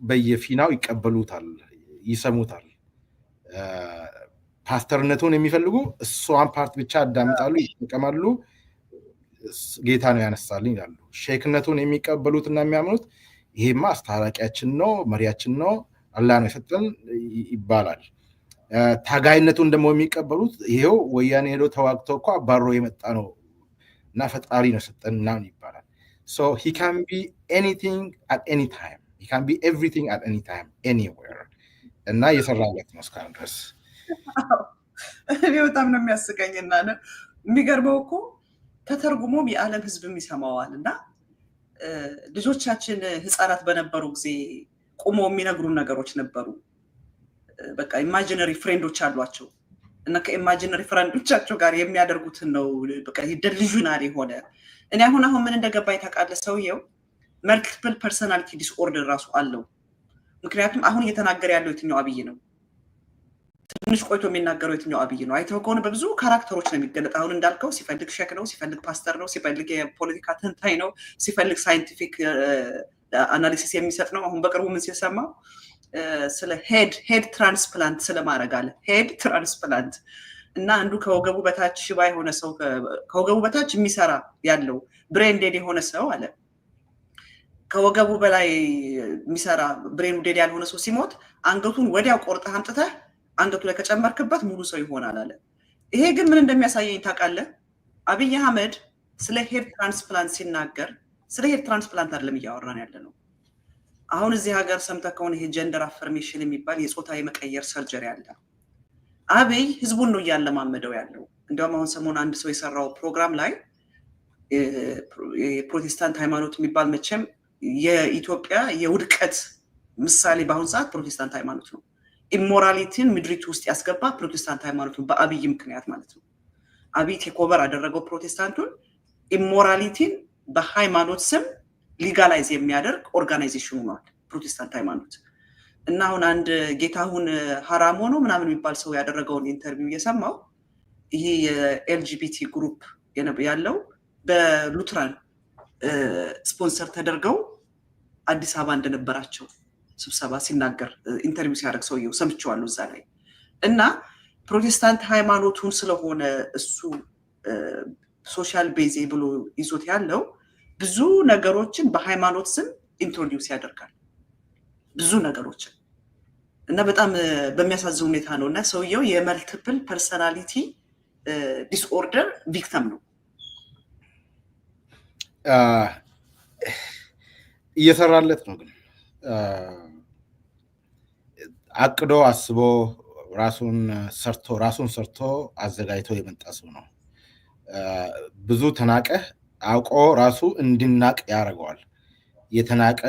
Speaker 1: በየፊናው ይቀበሉታል፣ ይሰሙታል። ፓስተርነቱን የሚፈልጉ እሷን ፓርት ብቻ ያዳምጣሉ፣ ይጠቀማሉ። ጌታ ነው ያነሳልኝ ይላሉ። ሼክነቱን የሚቀበሉትና የሚያምኑት ይሄማ አስታራቂያችን ነው፣ መሪያችን ነው፣ አላህ ነው የሰጠን ይባላል። ታጋይነቱን ደግሞ የሚቀበሉት ይሄው ወያኔ ሄዶ ተዋግቶ እኮ አባሮ የመጣ ነው እና ፈጣሪ ነው የሰጠን ምናምን ይባላል። So he can be anything at any time. He can be everything at any time, anywhere. እና የሰራለት ነው እስካሁን ድረስ።
Speaker 2: እኔ በጣም ነው የሚያስቀኝና የሚገርመው እኮ ተተርጉሞም የዓለም ሕዝብም ይሰማዋል። እና ልጆቻችን ህፃናት በነበሩ ጊዜ ቆሞ የሚነግሩን ነገሮች ነበሩ። በቃ ኢማጂነሪ ፍሬንዶች አሏቸው እና ከኢማጂነሪ ፍሬንዶቻቸው ጋር የሚያደርጉትን ነው በቃ ደልዥናል የሆነ እኔ አሁን ምን እንደገባኝ ታውቃለህ? ሰውየው መልቲፕል ፐርሰናሊቲ ዲስኦርደር ራሱ አለው። ምክንያቱም አሁን እየተናገረ ያለው የትኛው አብይ ነው? ትንሽ ቆይቶ የሚናገረው የትኛው አብይ ነው? አይተው ከሆነ በብዙ ካራክተሮች ነው የሚገለጥ። አሁን እንዳልከው ሲፈልግ ሼክ ነው፣ ሲፈልግ ፓስተር ነው፣ ሲፈልግ የፖለቲካ ተንታኝ ነው፣ ሲፈልግ ሳይንቲፊክ አናሊሲስ የሚሰጥ ነው። አሁን በቅርቡ ምን ሲሰማው ስለ ሄድ ትራንስፕላንት ስለማድረግ አለ። ሄድ ትራንስፕላንት እና አንዱ ከወገቡ በታች ሽባ የሆነ ሰው ከወገቡ በታች የሚሰራ ያለው ብሬን ዴድ የሆነ ሰው አለ። ከወገቡ በላይ የሚሰራ ብሬን ዴድ ያልሆነ ሰው ሲሞት አንገቱን ወዲያው ቆርጠህ አምጥተህ አንገቱ ላይ ከጨመርክበት ሙሉ ሰው ይሆናል አለ። ይሄ ግን ምን እንደሚያሳየኝ ታውቃለህ? አብይ አህመድ ስለ ሄድ ትራንስፕላንት ሲናገር ስለ ሄድ ትራንስፕላንት አይደለም እያወራን ያለ ነው። አሁን እዚህ ሀገር ሰምተህ ከሆነ ይሄ ጀንደር አፈርሜሽን የሚባል የጾታ የመቀየር ሰርጀሪ አለ። አብይ ህዝቡን ነው እያለማመደው ያለው። እንዲያውም አሁን ሰሞኑን አንድ ሰው የሰራው ፕሮግራም ላይ የፕሮቴስታንት ሃይማኖት የሚባል መቼም የኢትዮጵያ የውድቀት ምሳሌ በአሁን ሰዓት ፕሮቴስታንት ሃይማኖት ነው። ኢሞራሊቲን ምድሪቱ ውስጥ ያስገባ ፕሮቴስታንት ሃይማኖት ነው፣ በአብይ ምክንያት ማለት ነው። አብይ ቴክኦቨር አደረገው ፕሮቴስታንቱን። ኢሞራሊቲን በሃይማኖት ስም ሊጋላይዝ የሚያደርግ ኦርጋናይዜሽን ሆኗል ፕሮቴስታንት ሃይማኖት። እና አሁን አንድ ጌታሁን ሀራሞ ነው ምናምን የሚባል ሰው ያደረገውን ኢንተርቪው እየሰማው ይሄ የኤልጂቢቲ ግሩፕ ያለው በሉትራን ስፖንሰር ተደርገው አዲስ አበባ እንደነበራቸው ስብሰባ ሲናገር ኢንተርቪው ሲያደርግ ሰውየው ሰምቼዋለሁ እዛ ላይ። እና ፕሮቴስታንት ሃይማኖቱን ስለሆነ እሱ ሶሻል ቤዝ ብሎ ይዞት ያለው ብዙ ነገሮችን በሃይማኖት ስም ኢንትሮዲውስ ያደርጋል ብዙ ነገሮችን እና በጣም በሚያሳዝን ሁኔታ ነው። እና ሰውየው የመልቲፕል ፐርሰናሊቲ ዲስኦርደር ቪክተም ነው።
Speaker 1: እየሰራለት ነው ግን አቅዶ አስቦ ራሱን ሰርቶ አዘጋጅቶ የመጣ ሰው ነው። ብዙ ተናቀ አውቆ ራሱ እንዲናቅ ያደርገዋል። የተናቀ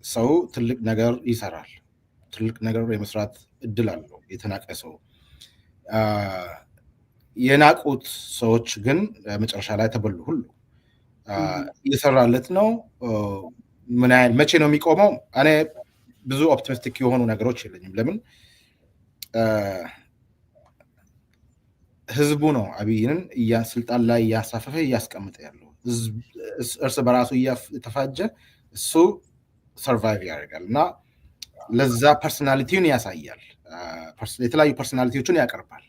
Speaker 1: ሰው ትልቅ ነገር ይሰራል። ትልቅ ነገር የመስራት እድል አለው የተናቀ ሰው። የናቁት ሰዎች ግን መጨረሻ ላይ ተበሉ። ሁሉ እየሰራለት ነው። ምን ያህል መቼ ነው የሚቆመው? እኔ ብዙ ኦፕቲሚስቲክ የሆኑ ነገሮች የለኝም። ለምን ህዝቡ ነው አብይንን ስልጣን ላይ እያሳፈፈ እያስቀምጠ ያለው። እርስ በራሱ እየተፋጀ እሱ ሰርቫይቭ ያደርጋል እና ለዛ ፐርሶናሊቲውን ያሳያል። የተለያዩ ፐርሶናሊቲዎችን ያቀርባል።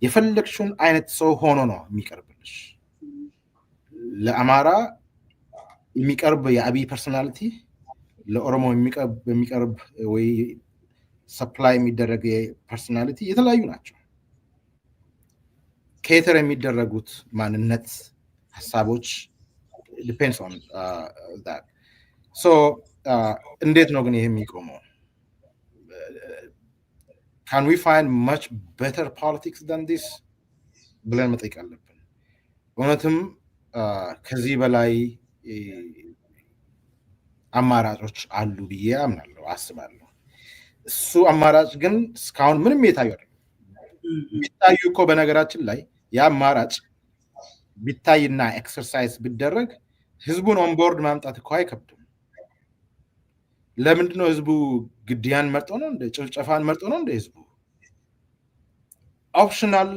Speaker 1: የፈለግሽውን አይነት ሰው ሆኖ ነው የሚቀርብልሽ። ለአማራ የሚቀርብ የአብይ ፐርሶናሊቲ፣ ለኦሮሞ የሚቀርብ ወይ ሰፕላይ የሚደረግ ፐርሶናሊቲ የተለያዩ ናቸው። ኬተር የሚደረጉት ማንነት ሀሳቦች ዲፔንድስ ኦን ዛት። ሶ እንዴት ነው ግን ይሄ የሚቆመው? ካን ዊ ፋይንድ ማች ቤተር ፖለቲክስ ዳን ዲስ ብለን መጠየቅ አለብን። እውነትም ከዚህ በላይ አማራጮች አሉ ብዬ አምናለሁ አስባለሁ። እሱ አማራጭ ግን እስካሁን ምንም የታዩ አይደለም። ቢታዩ እኮ በነገራችን ላይ የአማራጭ ቢታይና ኤክሰርሳይዝ ቢደረግ ህዝቡን ኦንቦርድ ማምጣት እኮ አይከብድም። ለምንድነው ህዝቡ ግድያን መርጦ ነው እንደ ጭፍጨፋን መርጦ ነው እንደ ህዝቡ ኦፕሽናል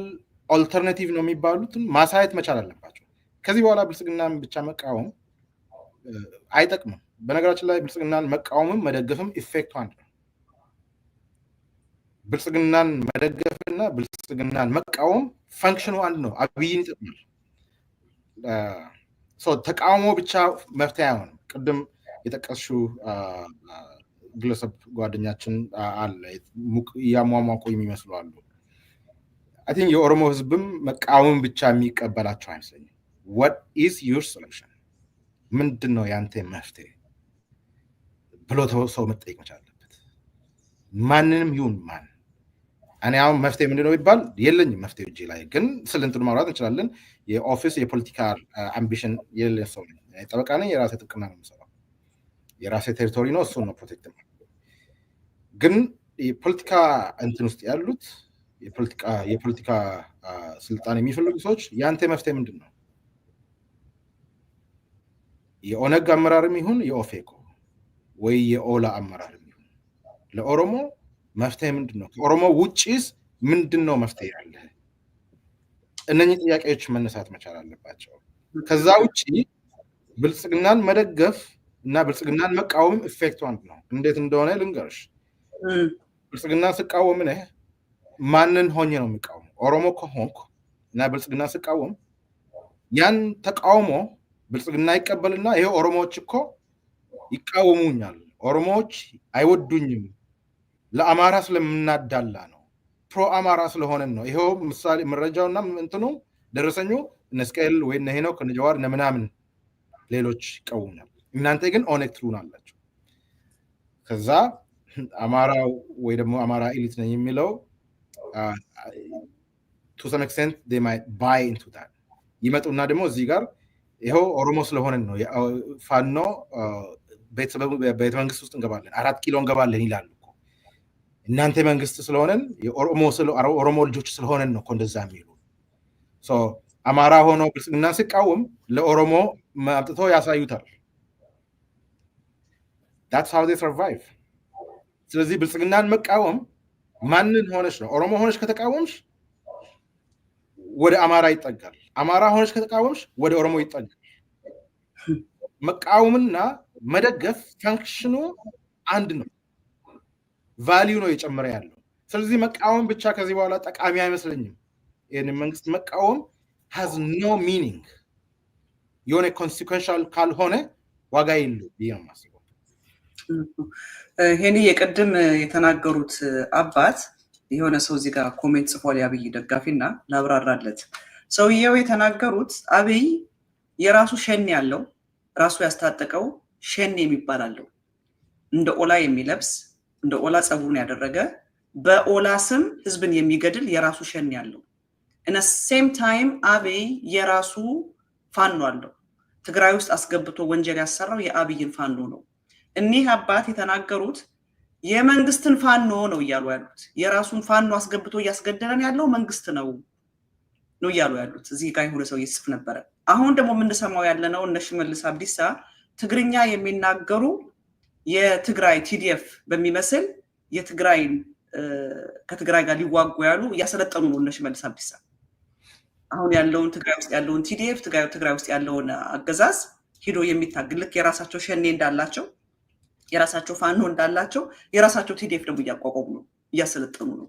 Speaker 1: ኦልተርናቲቭ ነው የሚባሉትን ማሳየት መቻል አለባቸው። ከዚህ በኋላ ብልጽግናን ብቻ መቃወም አይጠቅምም። በነገራችን ላይ ብልጽግናን መቃወምም መደገፍም ኢፌክቱ አንድ ነው። ብልጽግናን መደገፍና ብልጽግናን መቃወም ፈንክሽኑ አንድ ነው። አብይን ይጠቅማል። ተቃውሞ ብቻ መፍትሄ አይሆንም። ቅድም የጠቀስሽው ግለሰብ ጓደኛችን አለ እያሟሟቁ የሚመስሉ አሉ። አይ ቲንክ የኦሮሞ ህዝብም መቃወም ብቻ የሚቀበላቸው አይመስለኝም። what is your solution ምንድን ነው ያንተ መፍትሄ ብሎ ሰው መጠየቅ መቻል አለበት። ማንንም ይሁን ማን እኔ አሁን መፍትሄ ምንድን ነው ይባል የለኝም መፍትሄ እጄ ላይ ግን ስለ እንትን ማውራት እንችላለን። የኦፊስ የፖለቲካ አምቢሽን የሌለ ሰው ነኝ። ጠበቃ ነኝ። የራሴ ጥብቅና ነው የምሰራው። የራሴ ቴሪቶሪ ነው፣ እሱን ነው ፕሮቴክት የማደርገው። ግን የፖለቲካ እንትን ውስጥ ያሉት የፖለቲካ ስልጣን የሚፈልጉ ሰዎች ያንተ መፍትሄ ምንድን ነው? የኦነግ አመራርም ይሁን የኦፌኮ ወይ የኦላ አመራርም ይሁን ለኦሮሞ መፍትሄ ምንድን ነው? ከኦሮሞ ውጪስ ምንድን ነው መፍትሄ ያለ? እነኚህ ጥያቄዎች መነሳት መቻል አለባቸው። ከዛ ውጪ ብልጽግናን መደገፍ እና ብልጽግናን መቃወም ኢፌክቱ አንድ ነው። እንዴት እንደሆነ ልንገርሽ። ብልጽግናን ስቃወም ነህ ማንን ሆኜ ነው የሚቃወም? ኦሮሞ ከሆንኩ እና ብልጽግና ስቃወም ያን ተቃውሞ ብልጽግና ይቀበልና ይሄ ኦሮሞዎች እኮ ይቃወሙኛል፣ ኦሮሞዎች አይወዱኝም፣ ለአማራ ስለምናዳላ ነው፣ ፕሮ አማራ ስለሆነን ነው፣ ይሄው ምሳሌ መረጃውና እንትኑ ደረሰኙ እነስቀል ወይ እነ ሄኖክ እነ ጀዋር እነ ምናምን ሌሎች ይቃወሙኛል፣ እናንተ ግን ኦነግ ትሉናላችሁ። ከዛ አማራው ወይ ደግሞ አማራ ኤሊት ነኝ የሚለው to some extent they might buy into that ይመጡና ደግሞ እዚህ ጋር ይሄው ኦሮሞ ስለሆነን ነው ፋኖ ቤተ መንግስት ውስጥ እንገባለን፣ 4 ኪሎ እንገባለን ይላሉ እኮ። እናንተ መንግስት ስለሆነን ኦሮሞ ልጆች ስለሆነን ነው እኮ እንደዛ የሚሉ። አማራ ሆኖ ብልጽግና ሲቃወም ለኦሮሞ አምጥቶ ያሳዩታል። that's how they survive። ስለዚህ ብልጽግናን መቃወም ማንን ሆነሽ ነው? ኦሮሞ ሆነሽ ከተቃወምሽ ወደ አማራ ይጠጋል፣ አማራ ሆነሽ ከተቃወምሽ ወደ ኦሮሞ ይጠጋል። መቃወምና መደገፍ ፈንክሽኑ አንድ ነው፣ ቫልዩ ነው የጨመረ ያለው። ስለዚህ መቃወም ብቻ ከዚህ በኋላ ጠቃሚ አይመስለኝም። ይህን መንግስት መቃወም has no meaning። የሆነ ኮንሲኩዌንሻል ካልሆነ ዋጋ የለው ብዬ ነው የማስበው።
Speaker 2: ይሄን የቀደም የተናገሩት አባት የሆነ ሰው እዚህ ጋር ኮሜንት ጽፏል፣ የአብይ ደጋፊና ላብራራለት። ሰውየው የተናገሩት አብይ የራሱ ሸኔ ያለው ራሱ ያስታጠቀው ሸኔ የሚባል አለው፣ እንደ ኦላ የሚለብስ እንደ ኦላ ጸጉሩን ያደረገ በኦላ ስም ህዝብን የሚገድል የራሱ ሸኔ ያለው። እና ሴም ታይም አብይ የራሱ ፋኖ አለው። ትግራይ ውስጥ አስገብቶ ወንጀል ያሰራው የአብይን ፋኖ ነው። እኒህ አባት የተናገሩት የመንግስትን ፋኖ ነው እያሉ ያሉት። የራሱን ፋኖ አስገብቶ እያስገደለን ያለው መንግስት ነው እያሉ ያሉት። እዚህ ጋር የሆነ ሰው ይስፍ ነበረ። አሁን ደግሞ የምንሰማው ያለነው እነ ሽመልስ አብዲሳ ትግርኛ የሚናገሩ የትግራይ ቲዲኤፍ በሚመስል የትግራይን ከትግራይ ጋር ሊዋጉ ያሉ እያሰለጠኑ ነው እነ ሽመልስ አብዲሳ። አሁን ያለውን ትግራይ ውስጥ ያለውን ቲዲኤፍ ትግራይ ውስጥ ያለውን አገዛዝ ሂዶ የሚታገል ልክ የራሳቸው ሸኔ እንዳላቸው የራሳቸው ፋኖ እንዳላቸው የራሳቸው ቲዲኤፍ ደግሞ እያቋቋሙ ነው፣ እያሰለጠኑ ነው።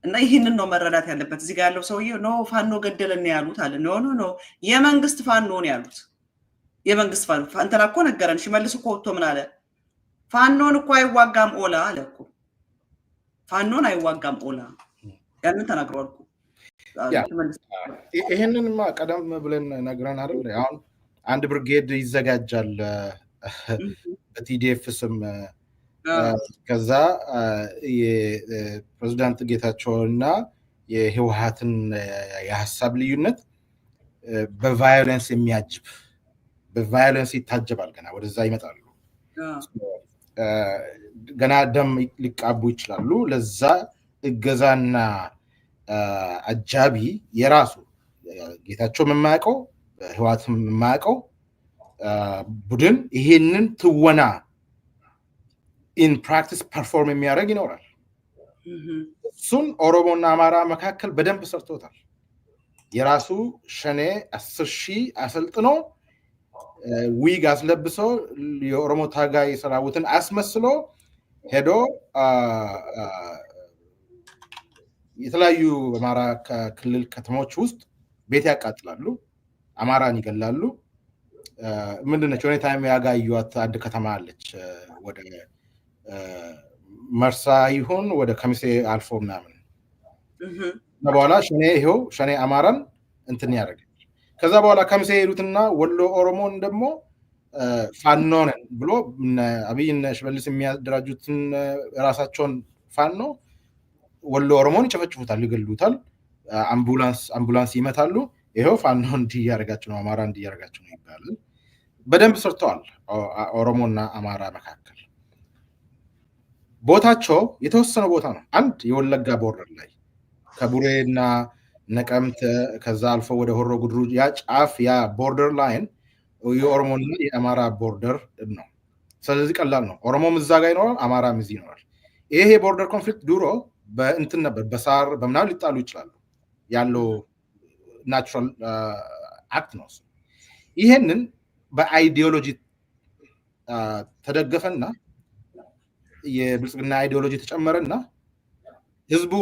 Speaker 2: እና ይህንን ነው መረዳት ያለበት። እዚህ ጋር ያለው ሰውዬ ኖ ፋኖ ገደለን ያሉት አለ። ኖ የመንግስት ፋኖ ነው ያሉት። የመንግስት ፋኖ እንትና እኮ ነገረን። ሽመልስ እኮ ወጥቶ ምን አለ? ፋኖን እኮ አይዋጋም ኦላ አለ እኮ። ፋኖን አይዋጋም ኦላ ያንን ተናግሯል እኮ።
Speaker 1: ይሄንንማ ቀደም ብለን ነግረን አይደል? አሁን አንድ ብርጌድ ይዘጋጃል በቲዲኤፍ ስም። ከዛ የፕሬዝዳንት ጌታቸውና የህወሓትን የሀሳብ ልዩነት በቫዮለንስ የሚያጅብ በቫዮለንስ ይታጀባል። ገና ወደዛ ይመጣሉ። ገና ደም ሊቃቡ ይችላሉ። ለዛ እገዛና አጃቢ የራሱ ጌታቸው የማያውቀው ህወሓትም የማያውቀው ቡድን ይሄንን ትወና ኢን ፕራክቲስ ፐርፎርም የሚያደርግ ይኖራል። እሱን ኦሮሞና አማራ መካከል በደንብ ሰርቶታል። የራሱ ሸኔ 10,000 አሰልጥኖ ዊግ አስለብሶ የኦሮሞ ታጋይ ሰራዊትን አስመስሎ ሄዶ የተለያዩ አማራ ክልል ከተሞች ውስጥ ቤት ያቃጥላሉ፣ አማራን ይገላሉ። ምንድነች ሆነ ታይም ያጋዩት አንድ ከተማ አለች ወደ መርሳ ይሁን ወደ ከሚሴ አልፎ ምናምን በኋላ ሸኔ አማራን እንትን ያደርጋል። ከዛ በኋላ ከሚሴ ሄዱትና ወሎ ኦሮሞን ደግሞ ፋኖ ነን ብሎ አብይ እና ሽመልስ የሚያደራጁትን ራሳቸውን ፋኖ ወሎ ኦሮሞን ይጨፈጭፉታል፣ ይገሉታል፣ አምቡላንስ ይመታሉ። ይሄው ፋኖ እንዲያረጋቸው ነው፣ አማራ እንዲያረጋቸው ነው ይባላል። በደንብ ሰርተዋል። ኦሮሞና አማራ መካከል ቦታቸው የተወሰነ ቦታ ነው። አንድ የወለጋ ቦርደር ላይ ከቡሬና ነቀምት ከዛ አልፎ ወደ ሆሮ ጉድሩ ያ ጫፍ ያ ቦርደር ላይን የኦሮሞና የአማራ ቦርደር ነው። ስለዚህ ቀላል ነው። ኦሮሞም እዛ ጋር ይኖራል፣ አማራም እዚህ ይኖራል። ይሄ ቦርደር ኮንፍሊክት ድሮ በእንትን ነበር፣ በሳር በምናምን ሊጣሉ ይችላሉ። ያለው ናቹራል አክት ነው። ይሄንን በአይዲዮሎጂ ተደገፈና የብልጽግና አይዲዮሎጂ ተጨመረና ህዝቡ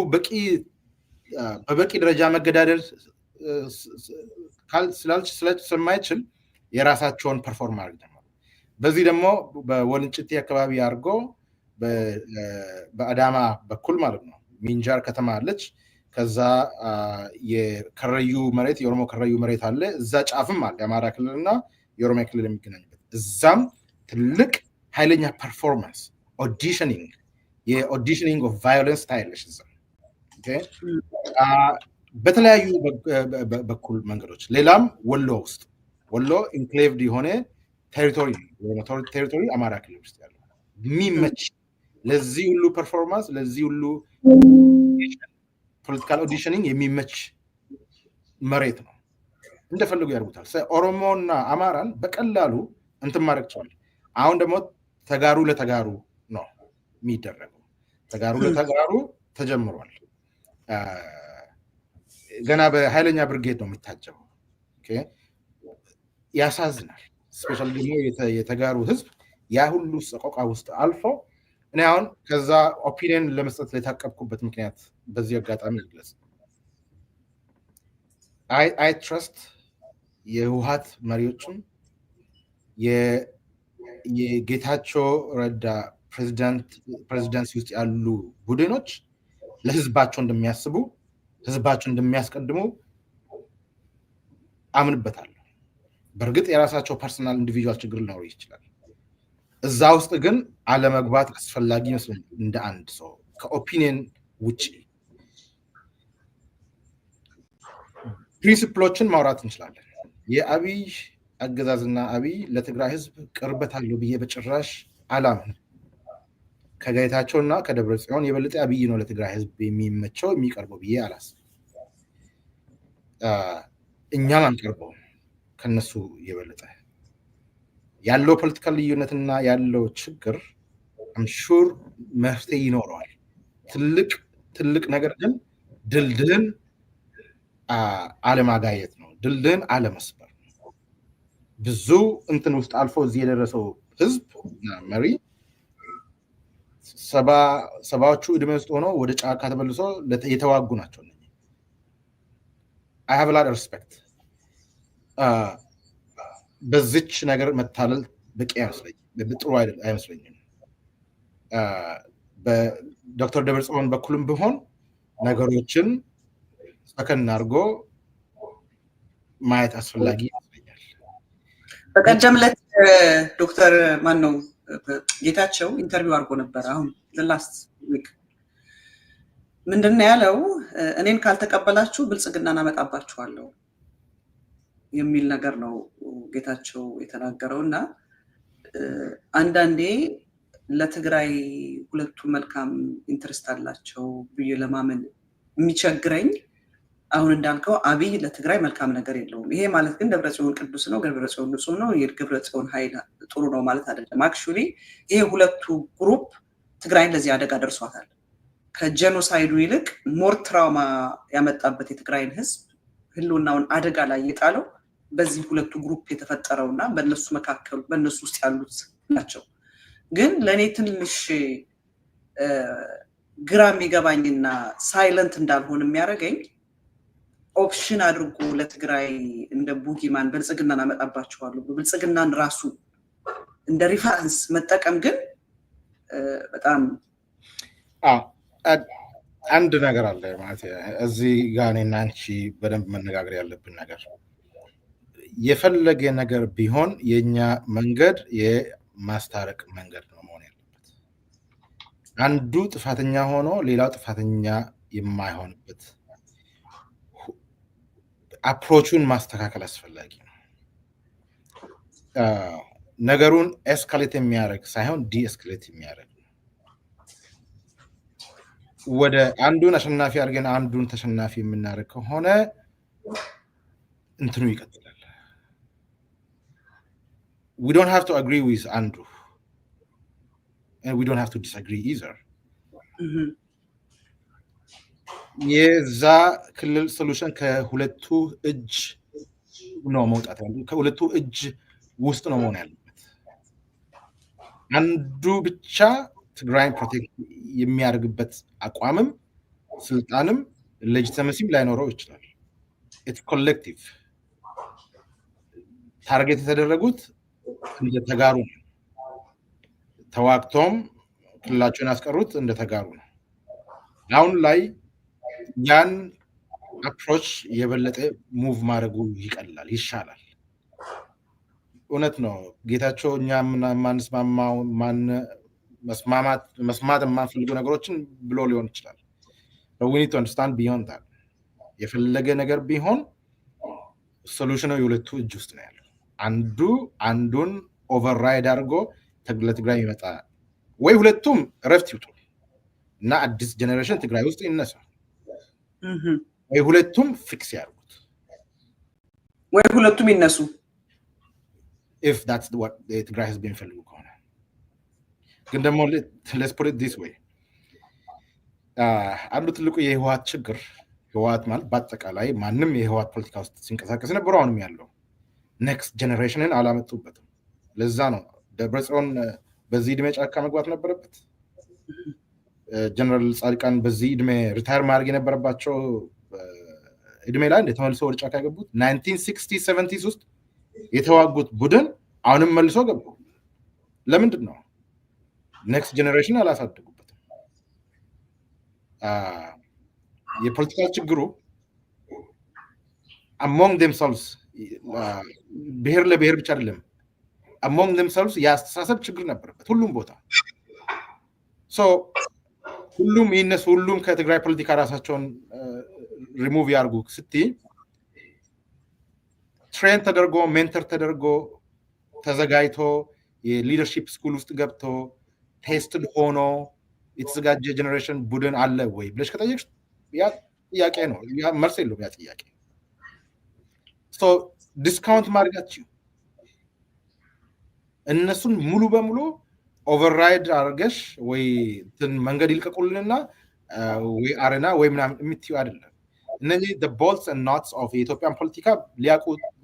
Speaker 1: በበቂ ደረጃ መገዳደል ስለማይችል የራሳቸውን ፐርፎርም አድርገው ጀመሩ። በዚህ ደግሞ በወልንጭቲ አካባቢ አድርጎ በአዳማ በኩል ማለት ነው ሚንጃር ከተማ አለች። ከዛ የከረዩ መሬት የኦሮሞ ከረዩ መሬት አለ። እዛ ጫፍም አለ የአማራ ክልልና የኦሮሚያ ክልል የሚገናኙበት። እዛም ትልቅ ኃይለኛ ፐርፎርማንስ የኦዲሽኒንግ ኦፍ ቫዮለንስ ታያለሽ እዛ በተለያዩ በኩል መንገዶች። ሌላም ወሎ ውስጥ ወሎ ኢንክሌቭድ የሆነ ቴሪቶሪ አማራ ክልል ውስጥ ያለው የሚመች ለዚህ ሁሉ ፐርፎርማንስ ለዚህ ሁሉ ፖለቲካል ኦዲሽኒንግ የሚመች መሬት ነው። እንደፈለጉ ያደርጉታል። ኦሮሞና አማራን በቀላሉ እንትን ማድረግ ችሏል። አሁን ደግሞ ተጋሩ ለተጋሩ ነው የሚደረገው። ተጋሩ ለተጋሩ ተጀምሯል። ገና በኃይለኛ ብርጌድ ነው የሚታጀበው። ያሳዝናል። ስፔሻል ደግሞ የተጋሩ ህዝብ ያ ሁሉ ሰቆቃ ውስጥ አልፎ እኔ አሁን ከዛ ኦፒኒየን ለመስጠት የታቀብኩበት ምክንያት በዚህ አጋጣሚ ይግለጽ። አይ ትረስት የህወሓት መሪዎችም የጌታቸው ረዳ ፕሬዚደንሲ ውስጥ ያሉ ቡድኖች ለህዝባቸው እንደሚያስቡ ህዝባቸው እንደሚያስቀድሙ አምንበታለሁ። በእርግጥ የራሳቸው ፐርሰናል ኢንዲቪጁዋል ችግር ሊኖር ይችላል። እዛ ውስጥ ግን አለመግባት አስፈላጊ ይመስለኛል። እንደ አንድ ሰው ከኦፒኒየን ውጭ ፕሪንሲፕሎችን ማውራት እንችላለን። የአብይ አገዛዝና አብይ ለትግራይ ህዝብ ቅርበት አለው ብዬ በጭራሽ አላምንም። ከጌታቸውና ከደብረ ጽዮን የበለጠ አብይ ነው ለትግራይ ህዝብ የሚመቸው የሚቀርበው ብዬ አላስብም። እኛም አንቀርበውም ከነሱ የበለጠ ያለው ፖለቲካል ልዩነትና ያለው ችግር አምሹር መፍትሄ ይኖረዋል። ትልቅ ነገር ግን ድልድልን አለማጋየት ነው። ድልድልን አለመስበር ነው። ብዙ እንትን ውስጥ አልፎ እዚህ የደረሰው ህዝብ መሪ ሰባዎቹ እድሜ ውስጥ ሆኖ ወደ ጫካ ተመልሶ የተዋጉ ናቸው። I have a lot of respect። በዚች ነገር መታለል በቂ ጥሩ አይመስለኝም። በዶክተር ደብረጽዮን በኩልም ቢሆን ነገሮችን ሰከን አድርጎ ማየት አስፈላጊ ይመስለኛል።
Speaker 2: በቀደም ዕለት ዶክተር ማነው ጌታቸው ኢንተርቪው አድርጎ ነበር። አሁን ላስት ዊክ ምንድን ነው ያለው? እኔን ካልተቀበላችሁ ብልጽግናን አመጣባችኋለሁ የሚል ነገር ነው ጌታቸው የተናገረውና አንዳንዴ ለትግራይ ሁለቱ መልካም ኢንተረስት አላቸው ብዬ ለማመን የሚቸግረኝ አሁን እንዳልከው አብይ ለትግራይ መልካም ነገር የለውም። ይሄ ማለት ግን ደብረጽዮን ቅዱስ ነው፣ ደብረጽዮን ንጹህ ነው፣ የደብረጽዮን ኃይል ጥሩ ነው ማለት አይደለም። አክቹሊ ይሄ ሁለቱ ግሩፕ ትግራይን ለዚህ አደጋ ደርሷታል። ከጄኖሳይዱ ይልቅ ሞር ትራውማ ያመጣበት የትግራይን ህዝብ ህልውናውን አደጋ ላይ የጣለው በዚህ ሁለቱ ግሩፕ የተፈጠረውና በእነሱ መካከል በእነሱ ውስጥ ያሉት ናቸው። ግን ለእኔ ትንሽ ግራ የሚገባኝና ሳይለንት እንዳልሆን የሚያደርገኝ ኦፕሽን አድርጎ ለትግራይ እንደ ቡጊማን ብልጽግናን አመጣባቸዋለሁ ብልጽግናን ራሱ እንደ ሪፈረንስ መጠቀም ግን በጣም
Speaker 1: አንድ ነገር አለ ማለት እዚህ ጋር እኔና አንቺ በደንብ መነጋገር ያለብን ነገር የፈለገ ነገር ቢሆን የኛ መንገድ የማስታረቅ መንገድ ነው መሆን ያለበት። አንዱ ጥፋተኛ ሆኖ ሌላው ጥፋተኛ የማይሆንበት አፕሮቹን ማስተካከል አስፈላጊ ነው። ነገሩን ኤስካሌት የሚያደርግ ሳይሆን ዲኤስካሌት የሚያደርግ ወደ አንዱን አሸናፊ አድርገን አንዱን ተሸናፊ የምናደርግ ከሆነ እንትኑ ይቀጥላል። we don't have to agree with Andrew and we don't have to disagree either. የዛ ክልል ሶሉሽን ከሁለቱ እጅ ነው መውጣት ያለው፣ ከሁለቱ እጅ ውስጥ ነው መሆን ያለበት። አንዱ ብቻ ትግራይን ፕሮቴክት የሚያደርግበት አቋምም ስልጣንም ሌጂቲመሲም ላይኖረው ይችላል። ኢትስ ኮሌክቲቭ። ታርጌት የተደረጉት እንደ ተጋሩ ነው። ተዋግቶም ክልላቸውን ያስቀሩት እንደ ተጋሩ ነው። አሁን ላይ ያን አፕሮች የበለጠ ሙቭ ማድረጉ ይቀላል፣ ይሻላል። እውነት ነው ጌታቸው እኛ ማንስማማው መስማት የማንፈልጉ ነገሮችን ብሎ ሊሆን ይችላል። we need to understand beyond that የፈለገ ነገር ቢሆን ሶሉሽኑ የሁለቱ እጅ ውስጥ ነው ያለው። አንዱ አንዱን ኦቨርራይድ አድርጎ ለትግራይ ይመጣ ወይ ሁለቱም እረፍት ይውጡ እና አዲስ ጀነሬሽን ትግራይ ውስጥ ይነሳ፣ ወይ ሁለቱም ፊክስ ያድርጉት፣
Speaker 2: ወይ ሁለቱም ይነሱ።
Speaker 1: if that's what the Tigray has been ፈልጉ ከሆነ ግን ደግሞ let's put it this way አንዱ ትልቁ የህወሓት ችግር ህወሓት ማለት በአጠቃላይ ማንም የህወሓት ፖለቲካ ውስጥ ሲንቀሳቀስ ነበር አሁንም ያለው ኔክስት ጀነሬሽንን አላመጡበትም። ለዛ ነው ደብረጽዮን በዚህ እድሜ ጫካ መግባት ነበረበት። ጀነራል ጻድቃን በዚህ እድሜ ሪታየር ማድረግ የነበረባቸው እድሜ ላይ ተመልሰው ወደ ጫካ የገቡት 1960 70s ውስጥ የተዋጉት ቡድን አሁንም መልሶ ገቡ። ለምንድን ነው? ኔክስት ጀነሬሽን አላሳደጉበትም። የፖለቲካ ችግሩ among themselves ብሔር ለብሔር ብቻ አይደለም፣ among themselves የአስተሳሰብ ችግር ነበረበት ሁሉም ቦታ። ሁሉም ይነሱ፣ ሁሉም ከትግራይ ፖለቲካ ራሳቸውን ሪሙቭ ያርጉ ስትይ ትሬን ተደርጎ ሜንተር ተደርጎ ተዘጋጅቶ የሊደርሺፕ ስኩል ውስጥ ገብቶ ቴስትድ ሆኖ የተዘጋጀ ጀነሬሽን ቡድን አለ ወይ ብለሽ ከጠየቅሽ ያ ጥያቄ ነው፣ ያ መልስ የለውም። ያ ጥያቄ ዲስካውንት ማድረጋችሁ እነሱን ሙሉ በሙሉ ኦቨርራይድ አድርገሽ ወይ መንገድ ይልቀቁልንና ወይ አረና ወይ ምናምን የምትይው አይደለም። እነዚህ the bolts and knots of የኢትዮጵያን ፖለቲካ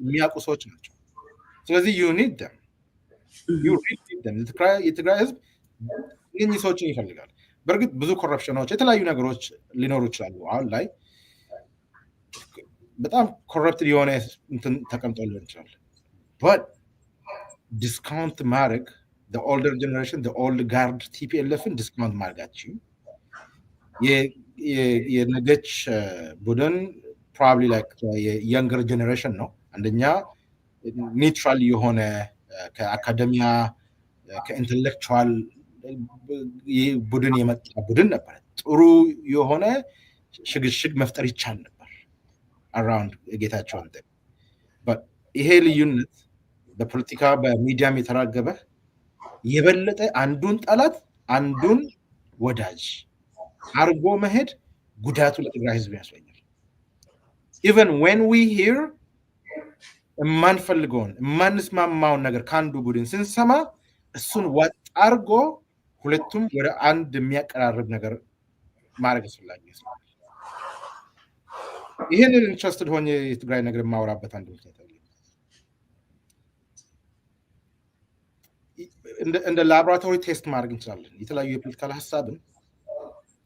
Speaker 1: የሚያውቁ ሰዎች ናቸው። ስለዚህ you need them. You really need them. የትግራይ ህዝብ እነዚህ ሰዎችን ይፈልጋል። በእርግጥ ብዙ ኮረፕሽኖች የተለያዩ ነገሮች ሊኖሩ ይችላሉ። አሁን ላይ በጣም ኮረፕትድ የሆነ እንትን ተቀምጦ ሊሆን ይችላል። but ዲስካውንት ማድረግ the older generation, the old guard TPLFን ዲስካውንት ማድረጋችሁ የነገች ቡድን probably like የየንገር ጀነሬሽን ነው። አንደኛ ኒውትራል የሆነ ከአካደሚያ ከኢንተሌክቹዋል ቡድን የመጣ ቡድን ነበር። ጥሩ የሆነ ሽግሽግ መፍጠር ይቻል ነበር around ጌታቸው አንተ። but ይሄ ልዩነት በፖለቲካ በሚዲያም የተራገበ የበለጠ አንዱን ጠላት አንዱን ወዳጅ አርጎ መሄድ ጉዳቱ ለትግራይ ህዝብ ያስወኛል። even when we hear የማንፈልገውን የማንስማማውን ነገር ከአንዱ ቡድን ስንሰማ እሱን ዋጥ አርጎ ሁለቱም ወደ አንድ የሚያቀራርብ ነገር ማድረግ አስፈላጊ ነው። ይሄንን ኢንትረስትድ ሆኜ የትግራይ ነገር ማውራበት አንድ ምክንያት አለ። እንደ ላቦራቶሪ ቴስት ማድረግ እንችላለን። የተለያዩ የፖለቲካል ሀሳብን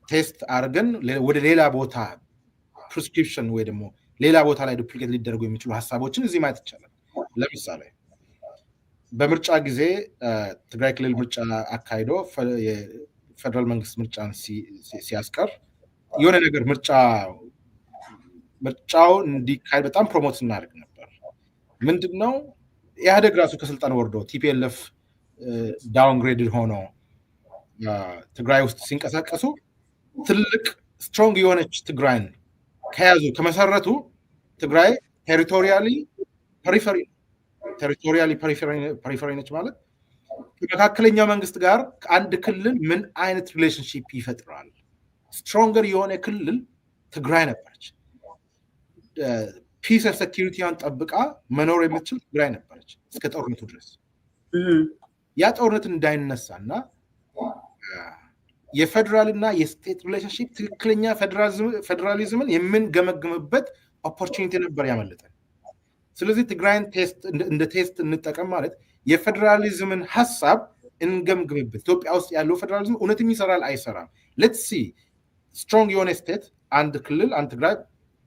Speaker 1: ቴስት አድርገን ወደ ሌላ ቦታ ፕሪስክሪፕሽን ወይ ደግሞ ሌላ ቦታ ላይ ዱፕሊኬት ሊደረጉ የሚችሉ ሀሳቦችን እዚህ ማየት ይቻላል። ለምሳሌ በምርጫ ጊዜ ትግራይ ክልል ምርጫ አካሂዶ የፌደራል መንግስት ምርጫን ሲያስቀር የሆነ ነገር ምርጫው እንዲካሄድ በጣም ፕሮሞት ስናደርግ ነበር። ምንድነው ኢህአዴግ ራሱ ከስልጣን ወርዶ ቲፒኤልኤፍ ዳውንግሬድድ ሆኖ ትግራይ ውስጥ ሲንቀሳቀሱ ትልቅ ስትሮንግ የሆነች ትግራይን ከያዙ ከመሰረቱ ትግራይ ቴሪቶሪያሊ ፐሪፈሪ ነች ማለት ከመካከለኛው መንግስት ጋር ከአንድ ክልል ምን አይነት ሪሌሽንሺፕ ይፈጥራል? ስትሮንገር የሆነ ክልል ትግራይ ነበረች። ፒስ ኤንድ ሴኪሪቲያን ጠብቃ መኖር የምትችል ትግራይ ነበረች እስከ ጦርነቱ ድረስ። ያ ጦርነት እንዳይነሳና የፌደራል እና የስቴት ሪሌሽንሺፕ ትክክለኛ ፌደራሊዝምን የምንገመግምበት ኦፖርቹኒቲ ነበር ያመለጠን። ስለዚህ ትግራይን እንደ ቴስት እንጠቀም ማለት የፌደራሊዝምን ሀሳብ እንገምግምበት። ኢትዮጵያ ውስጥ ያለው ፌደራሊዝም እውነትም ይሰራል አይሰራም? ሌትስ ሲ ስትሮንግ የሆነ ስቴት አንድ ክልል አንድ ትግራይ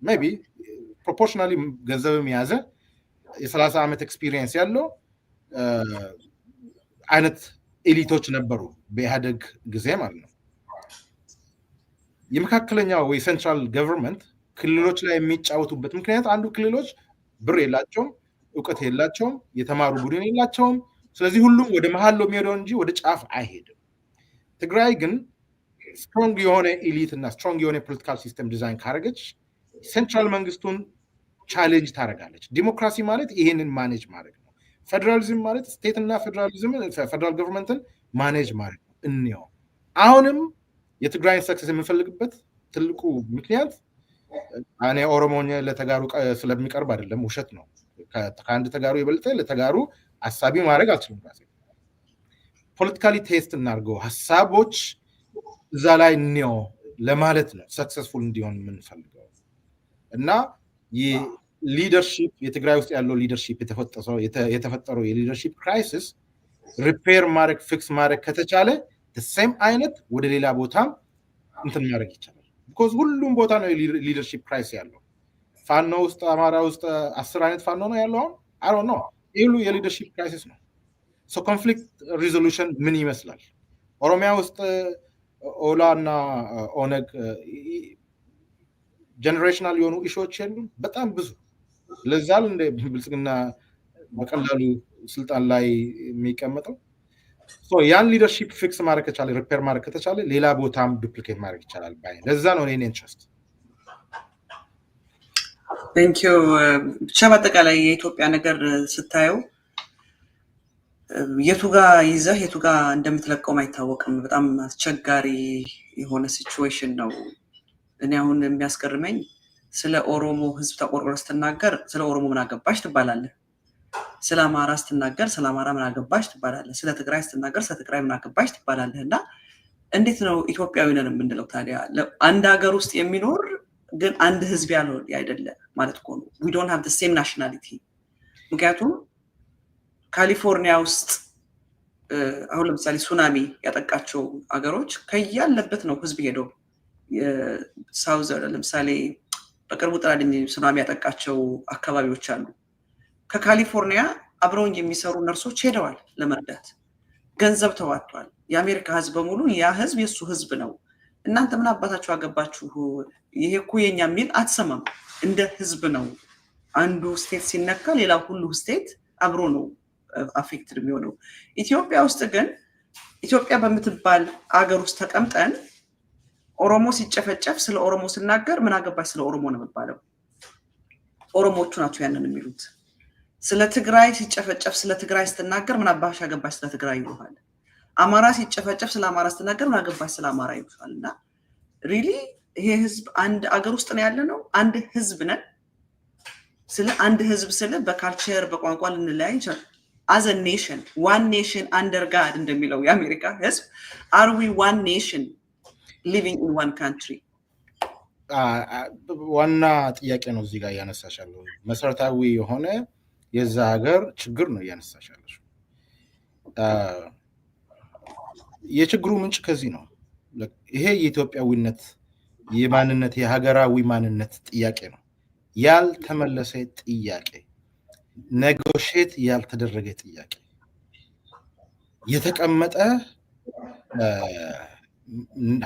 Speaker 1: ሜይ ቢ ፕሮፖርሽናሊ ገንዘብም የያዘ የ30 ዓመት ኤክስፒሪየንስ ያለው አይነት ኤሊቶች ነበሩ በኢህአዴግ ጊዜ ማለት ነው። የመካከለኛው ወይ ሴንትራል ገቨርንመንት ክልሎች ላይ የሚጫወቱበት ምክንያት አንዱ ክልሎች ብር የላቸውም፣ እውቀት የላቸውም፣ የተማሩ ቡድን የላቸውም። ስለዚህ ሁሉም ወደ መሀል ነው የሚሄደው እንጂ ወደ ጫፍ አይሄድም። ትግራይ ግን ስትሮንግ የሆነ ኤሊት እና ስትሮንግ የሆነ ፖለቲካል ሲስተም ዲዛይን ካረገች ሴንትራል መንግስቱን ቻሌንጅ ታደርጋለች። ዲሞክራሲ ማለት ይሄንን ማኔጅ ማድረግ ነው። ፌደራሊዝም ማለት ስቴት እና ፌደራል ገቨርንመንትን ማኔጅ ማድረግ ነው። እንየው አሁንም የትግራይን ሰክሰስ የምንፈልግበት ትልቁ ምክንያት እኔ ኦሮሞኛ ለተጋሩ ስለሚቀርብ አይደለም፣ ውሸት ነው። ከአንድ ተጋሩ የበለጠ ለተጋሩ አሳቢ ማድረግ አልችልም። ራሴ ፖለቲካሊ ቴስት እናድርገው ሀሳቦች እዛ ላይ እንየው ለማለት ነው ሰክሰስፉል እንዲሆን የምንፈልገው። እና የሊደርሺፕ የትግራይ ውስጥ ያለው ሊደርሺፕ የተፈጠረው የሊደርሺፕ ክራይሲስ ሪፔር ማድረግ ፊክስ ማድረግ ከተቻለ ሴም አይነት ወደ ሌላ ቦታም እንትን ማድረግ ይቻላል። ቢኮዝ ሁሉም ቦታ ነው የሊደርሺፕ ክራይሲስ ያለው። ፋኖ ውስጥ አማራ ውስጥ 10 አይነት ፋኖ ነው ያለው። አይ ዶንት ኖ ይሄ ሁሉ የሊደርሺፕ ክራይሲስ ነው። ሶ ኮንፍሊክት ሪዞሉሽን ምን ይመስላል? ኦሮሚያ ውስጥ ኦላ እና ኦነግ ጀነሬሽናል የሆኑ ኢሹዎች የሉም? በጣም ብዙ። ለዛል እንደ ብልጽግና በቀላሉ ስልጣን ላይ የሚቀመጠው ያን ሊደርሺፕ ፊክስ ማድረግ ከቻለ ሪፔር ማድረግ ከተቻለ ሌላ ቦታም ዱፕሊኬት ማድረግ ይቻላል ባይ። ለዛ ነው እኔ ኢንትረስት።
Speaker 2: ቴንክ ዩ። ብቻ በአጠቃላይ የኢትዮጵያ ነገር ስታየው የቱ ጋር ይዘህ የቱ ጋር እንደምትለቀውም አይታወቅም። በጣም አስቸጋሪ የሆነ ሲቹዌሽን ነው። እኔ አሁን የሚያስገርመኝ ስለ ኦሮሞ ህዝብ ተቆርቆረ ስትናገር ስለ ኦሮሞ ምን አገባሽ ትባላለህ። ስለ አማራ ስትናገር ስለ አማራ ምን አገባሽ ትባላለህ። ስለ ትግራይ ስትናገር ስለ ትግራይ ምን አገባሽ ትባላለህ። እና እንዴት ነው ኢትዮጵያዊ ነን የምንለው ታዲያ? አንድ ሀገር ውስጥ የሚኖር ግን አንድ ህዝብ ያለው አይደለ ማለት እኮ ነው። we don't have the same nationality። ምክንያቱም ካሊፎርኒያ ውስጥ አሁን ለምሳሌ ሱናሚ ያጠቃቸው ሀገሮች ከያለበት ነው ህዝብ ሄደው ሳውዘር ለምሳሌ በቅርቡ ጥራድኝ ሱናሚ ያጠቃቸው አካባቢዎች አሉ። ከካሊፎርኒያ አብረውኝ የሚሰሩ ነርሶች ሄደዋል ለመርዳት፣ ገንዘብ ተዋጥቷል። የአሜሪካ ህዝብ በሙሉ ያ ህዝብ የሱ ህዝብ ነው። እናንተ ምን አባታችሁ አገባችሁ? ይሄ እኮ የኛ የሚል አትሰማም። እንደ ህዝብ ነው። አንዱ ስቴት ሲነካ ሌላ ሁሉ ስቴት አብሮ ነው አፌክትድ የሚሆነው። ኢትዮጵያ ውስጥ ግን ኢትዮጵያ በምትባል አገር ውስጥ ተቀምጠን ኦሮሞ ሲጨፈጨፍ ስለ ኦሮሞ ስናገር ምን አገባሽ ስለ ኦሮሞ ነው የሚባለው። ኦሮሞቹ ናቸው ያንን የሚሉት። ስለ ትግራይ ሲጨፈጨፍ ስለ ትግራይ ስትናገር ምን አባሽ አገባሽ ስለ ትግራይ ይሉሃል። አማራ ሲጨፈጨፍ ስለ አማራ ስትናገር ምን አገባሽ ስለ አማራ ይሉሃል። እና ሪሊ ይሄ ህዝብ አንድ አገር ውስጥ ነው ያለ ነው። አንድ ህዝብ ነን። ስለ አንድ ህዝብ ስለ በካልቸር በቋንቋ ልንለያይ እንችላለን። as a nation one nation under God እንደሚለው የአሜሪካ ህዝብ are we one nation living in one country?
Speaker 1: ዋና ጥያቄ ነው እዚህ ጋር ያነሳሻለሁ። መሰረታዊ የሆነ የዛ ሀገር ችግር ነው ያነሳሻለሽ። የችግሩ ምንጭ ከዚህ ነው። ይሄ የኢትዮጵያዊነት የማንነት የሀገራዊ ማንነት ጥያቄ ነው። ያልተመለሰ ጥያቄ፣ ኔጎሽየት ያልተደረገ ጥያቄ፣ የተቀመጠ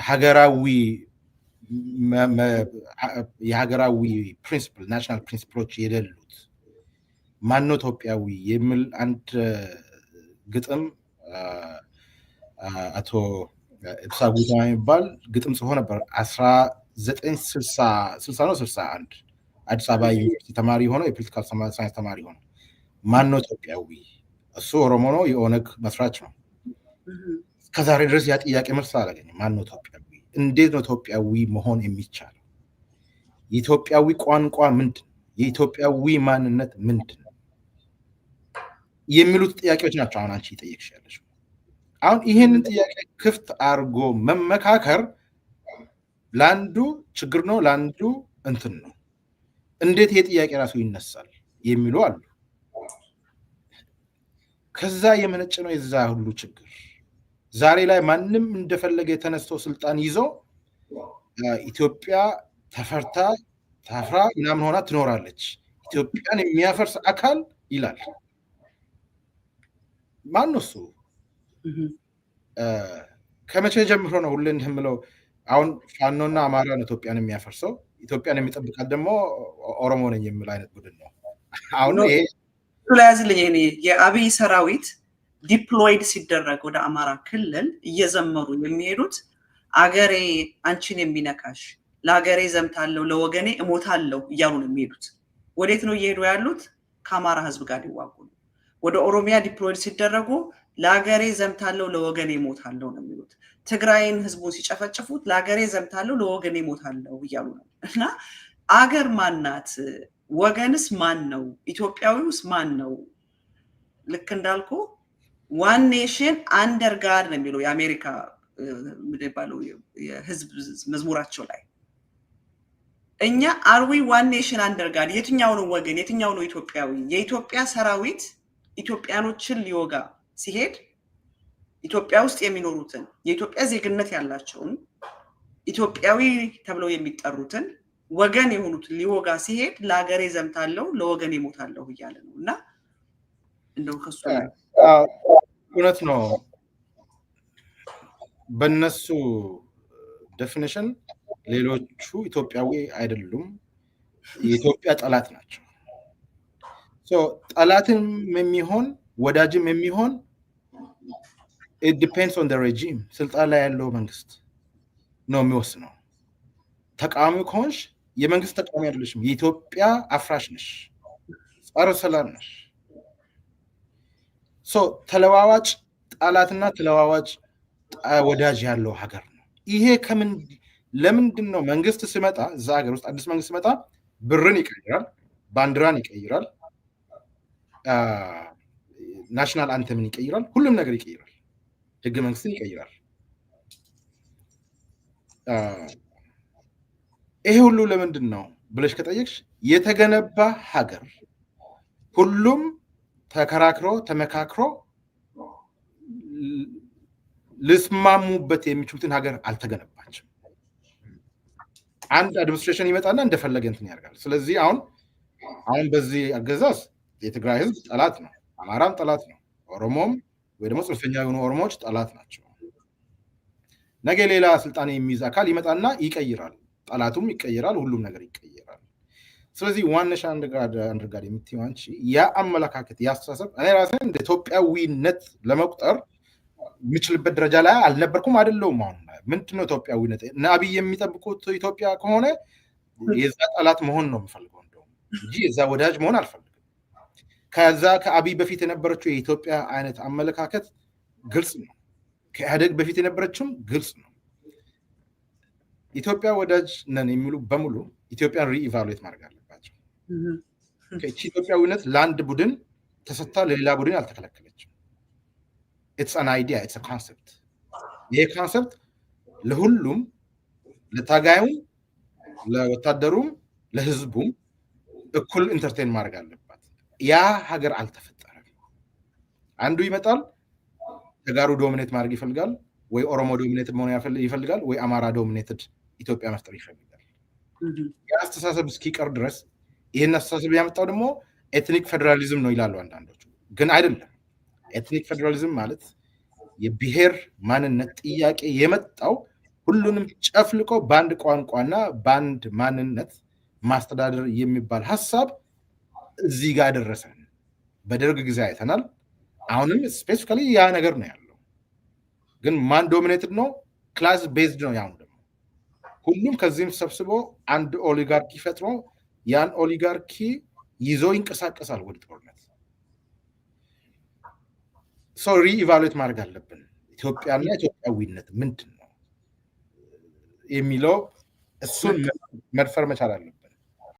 Speaker 1: ሀገራዊ የሀገራዊ ፕሪንሲፕል ናሽናል ፕሪንሲፕሎች የሌሉት ማነው ኢትዮጵያዊ የሚል አንድ ግጥም አቶ ኢብሳ ጉተማ የሚባል ግጥም ጽፎ ነበር 1960 ነው 61 አዲስ አበባ ዩኒቨርሲቲ ተማሪ ሆኖ የፖለቲካል ሳይንስ ተማሪ ሆኖ ማነው ኢትዮጵያዊ? እሱ ኦሮሞ ነው፣ የኦነግ መስራች ነው። ከዛሬ ድረስ ያ ጥያቄ መልስ አላገኘም። ማነው ኢትዮጵያዊ? እንዴት ነው ኢትዮጵያዊ መሆን የሚቻለው? የኢትዮጵያዊ ቋንቋ ምንድን ነው? የኢትዮጵያዊ ማንነት ምንድን ነው? የሚሉት ጥያቄዎች ናቸው አሁን አንቺ እየጠየቅሽ ያለሽው። አሁን ይህንን ጥያቄ ክፍት አድርጎ መመካከር ለአንዱ ችግር ነው፣ ለአንዱ እንትን ነው። እንዴት ይሄ ጥያቄ ራሱ ይነሳል የሚሉ አሉ። ከዛ የመነጨ ነው የዛ ሁሉ ችግር። ዛሬ ላይ ማንም እንደፈለገ የተነስቶ ስልጣን ይዞ ኢትዮጵያ ተፈርታ ታፍራ ምናምን ሆና ትኖራለች፣ ኢትዮጵያን የሚያፈርስ አካል ይላል። ማን ነው እሱ? ከመቼ ጀምሮ ነው ሁሌ እንደምለው አሁን ፋኖና አማራ ነው ኢትዮጵያን የሚያፈርሰው፣ ኢትዮጵያን የሚጠብቃት ደግሞ ኦሮሞ ነኝ የሚል አይነት ቡድን ነው። አሁን ይሄ
Speaker 2: ስለያዝልኝ እኔ የአብይ ሰራዊት ዲፕሎይድ ሲደረግ ወደ አማራ ክልል እየዘመሩ የሚሄዱት አገሬ አንቺን የሚነካሽ ለሀገሬ ዘምታለሁ ለወገኔ እሞታለሁ እያሉ ነው የሚሄዱት። ወዴት ነው እየሄዱ ያሉት? ከአማራ ህዝብ ጋር ሊዋጉ ነው። ወደ ኦሮሚያ ዲፕሎይድ ሲደረጉ ለሀገሬ ዘምታለሁ ለወገኔ እሞታለሁ ነው የሚሉት። ትግራይን ህዝቡን ሲጨፈጭፉት ለሀገሬ ዘምታለሁ ለወገኔ እሞታለሁ እያሉ ነው። እና አገር ማናት? ወገንስ ማን ነው? ኢትዮጵያዊውስ ማን ነው? ልክ እንዳልኩ ዋን ኔሽን አንደር ጋድ ነው የሚለው የአሜሪካ የሚባለው የህዝብ መዝሙራቸው ላይ። እኛ አርዊ ዋን ኔሽን አንደር ጋድ። የትኛው ነው ወገን? የትኛው ነው ኢትዮጵያዊ? የኢትዮጵያ ሰራዊት ኢትዮጵያኖችን ሊወጋ ሲሄድ ኢትዮጵያ ውስጥ የሚኖሩትን የኢትዮጵያ ዜግነት ያላቸውን ኢትዮጵያዊ ተብለው የሚጠሩትን ወገን የሆኑትን ሊወጋ ሲሄድ ለሀገሬ ዘምታለሁ ለወገኔ እሞታለሁ እያለ ነው። እና እንደው ከሱ
Speaker 1: እውነት ነው። በነሱ ዴፊኒሽን ሌሎቹ ኢትዮጵያዊ አይደሉም፣ የኢትዮጵያ ጠላት ናቸው። ጠላትም የሚሆን ወዳጅም የሚሆን it depends on the regime። ስልጣን ላይ ያለው መንግስት ነው የሚወስነው። ተቃዋሚ ከሆንሽ የመንግስት ተቃዋሚ አይደለሽም፣ የኢትዮጵያ አፍራሽ ነሽ፣ ጸረ ሰላም ነሽ። ተለዋዋጭ ጠላትና ተለዋዋጭ ወዳጅ ያለው ሀገር ነው ይሄ። ለምንድን ነው መንግስት ሲመጣ እዛ ሀገር ውስጥ አዲስ መንግስት ሲመጣ ብርን ይቀይራል፣ ባንዲራን ይቀይራል፣ ናሽናል አንተምን ይቀይራል፣ ሁሉም ነገር ይቀይራል፣ ህገ መንግስትን ይቀይራል። ይሄ ሁሉ ለምንድን ነው ብለሽ ከጠየቅሽ የተገነባ ሀገር ሁሉም ተከራክሮ ተመካክሮ ልስማሙበት የሚችሉትን ሀገር አልተገነባችም። አንድ አድሚኒስትሬሽን ይመጣና እንደፈለገ እንትን ያደርጋል። ስለዚህ አሁን በዚህ አገዛዝ የትግራይ ህዝብ ጠላት ነው፣ አማራም ጠላት ነው፣ ኦሮሞም ወይ ደግሞ ጽንፈኛ የሆኑ ኦሮሞዎች ጠላት ናቸው። ነገ ሌላ ስልጣን የሚይዝ አካል ይመጣና ይቀይራል፣ ጠላቱም ይቀይራል፣ ሁሉም ነገር ይቀይራል። ስለዚህ ዋነሻ አንደርጋድ የምትይው አንቺ ያ አመለካከት ያስተሳሰብ እኔ ራሴ እንደ ኢትዮጵያዊነት ለመቁጠር የምችልበት ደረጃ ላይ አልነበርኩም፣ አይደለሁም። አሁን ምንድነው ኢትዮጵያዊነት? እና አብይ የሚጠብቁት ኢትዮጵያ ከሆነ የዛ ጠላት መሆን ነው የምፈልገው እንደውም እንጂ የዛ ወዳጅ መሆን አልፈልግም። ከዛ ከአብይ በፊት የነበረችው የኢትዮጵያ አይነት አመለካከት ግልጽ ነው። ከኢህአዴግ በፊት የነበረችውም ግልጽ ነው። ኢትዮጵያ ወዳጅ ነን የሚሉ በሙሉ ኢትዮጵያን ሪኢቫሉዌት ማድረግ አለባቸው። ኢትዮጵያዊነት ለአንድ ቡድን ተሰጥታ ለሌላ ቡድን አልተከለከለችም። ኢትስ አን አይዲያ፣ ኢትስ አ ኮንሰፕት። ይሄ ኮንሰፕት ለሁሉም፣ ለታጋዩም፣ ለወታደሩም፣ ለህዝቡም እኩል ኢንተርቴን ማድረግ አለባት። ያ ሀገር አልተፈጠረም። አንዱ ይመጣል ተጋሩ ዶሚኔት ማድረግ ይፈልጋል፣ ወይ ኦሮሞ ዶሚኔትድ መሆን ይፈልጋል፣ ወይ አማራ ዶሚኔትድ ኢትዮጵያ መፍጠር ይፈልጋል። የአስተሳሰብ እስኪቀር ድረስ ይህን አስተሳሰብ ያመጣው ደግሞ ኤትኒክ ፌዴራሊዝም ነው ይላሉ አንዳንዶቹ። ግን አይደለም። ኤትኒክ ፌዴራሊዝም ማለት የብሔር ማንነት ጥያቄ የመጣው ሁሉንም ጨፍልቆ በአንድ ቋንቋና በአንድ ማንነት ማስተዳደር የሚባል ሀሳብ እዚህ ጋር ደረሰን። በደርግ ጊዜ አይተናል። አሁንም ስፔሲፊካሊ ያ ነገር ነው ያለው። ግን ማን ዶሚኔትድ ነው? ክላስ ቤዝድ ነው። ያው ደግሞ ሁሉም ከዚህም ሰብስቦ አንድ ኦሊጋርኪ ፈጥሮ ያን ኦሊጋርኪ ይዞ ይንቀሳቀሳል ወደ ጦርነት። ሶ ሪኢቫሉዌት ማድረግ አለብን። ኢትዮጵያና ኢትዮጵያዊነት ምንድን ነው የሚለው እሱን መድፈር መቻል አለብን።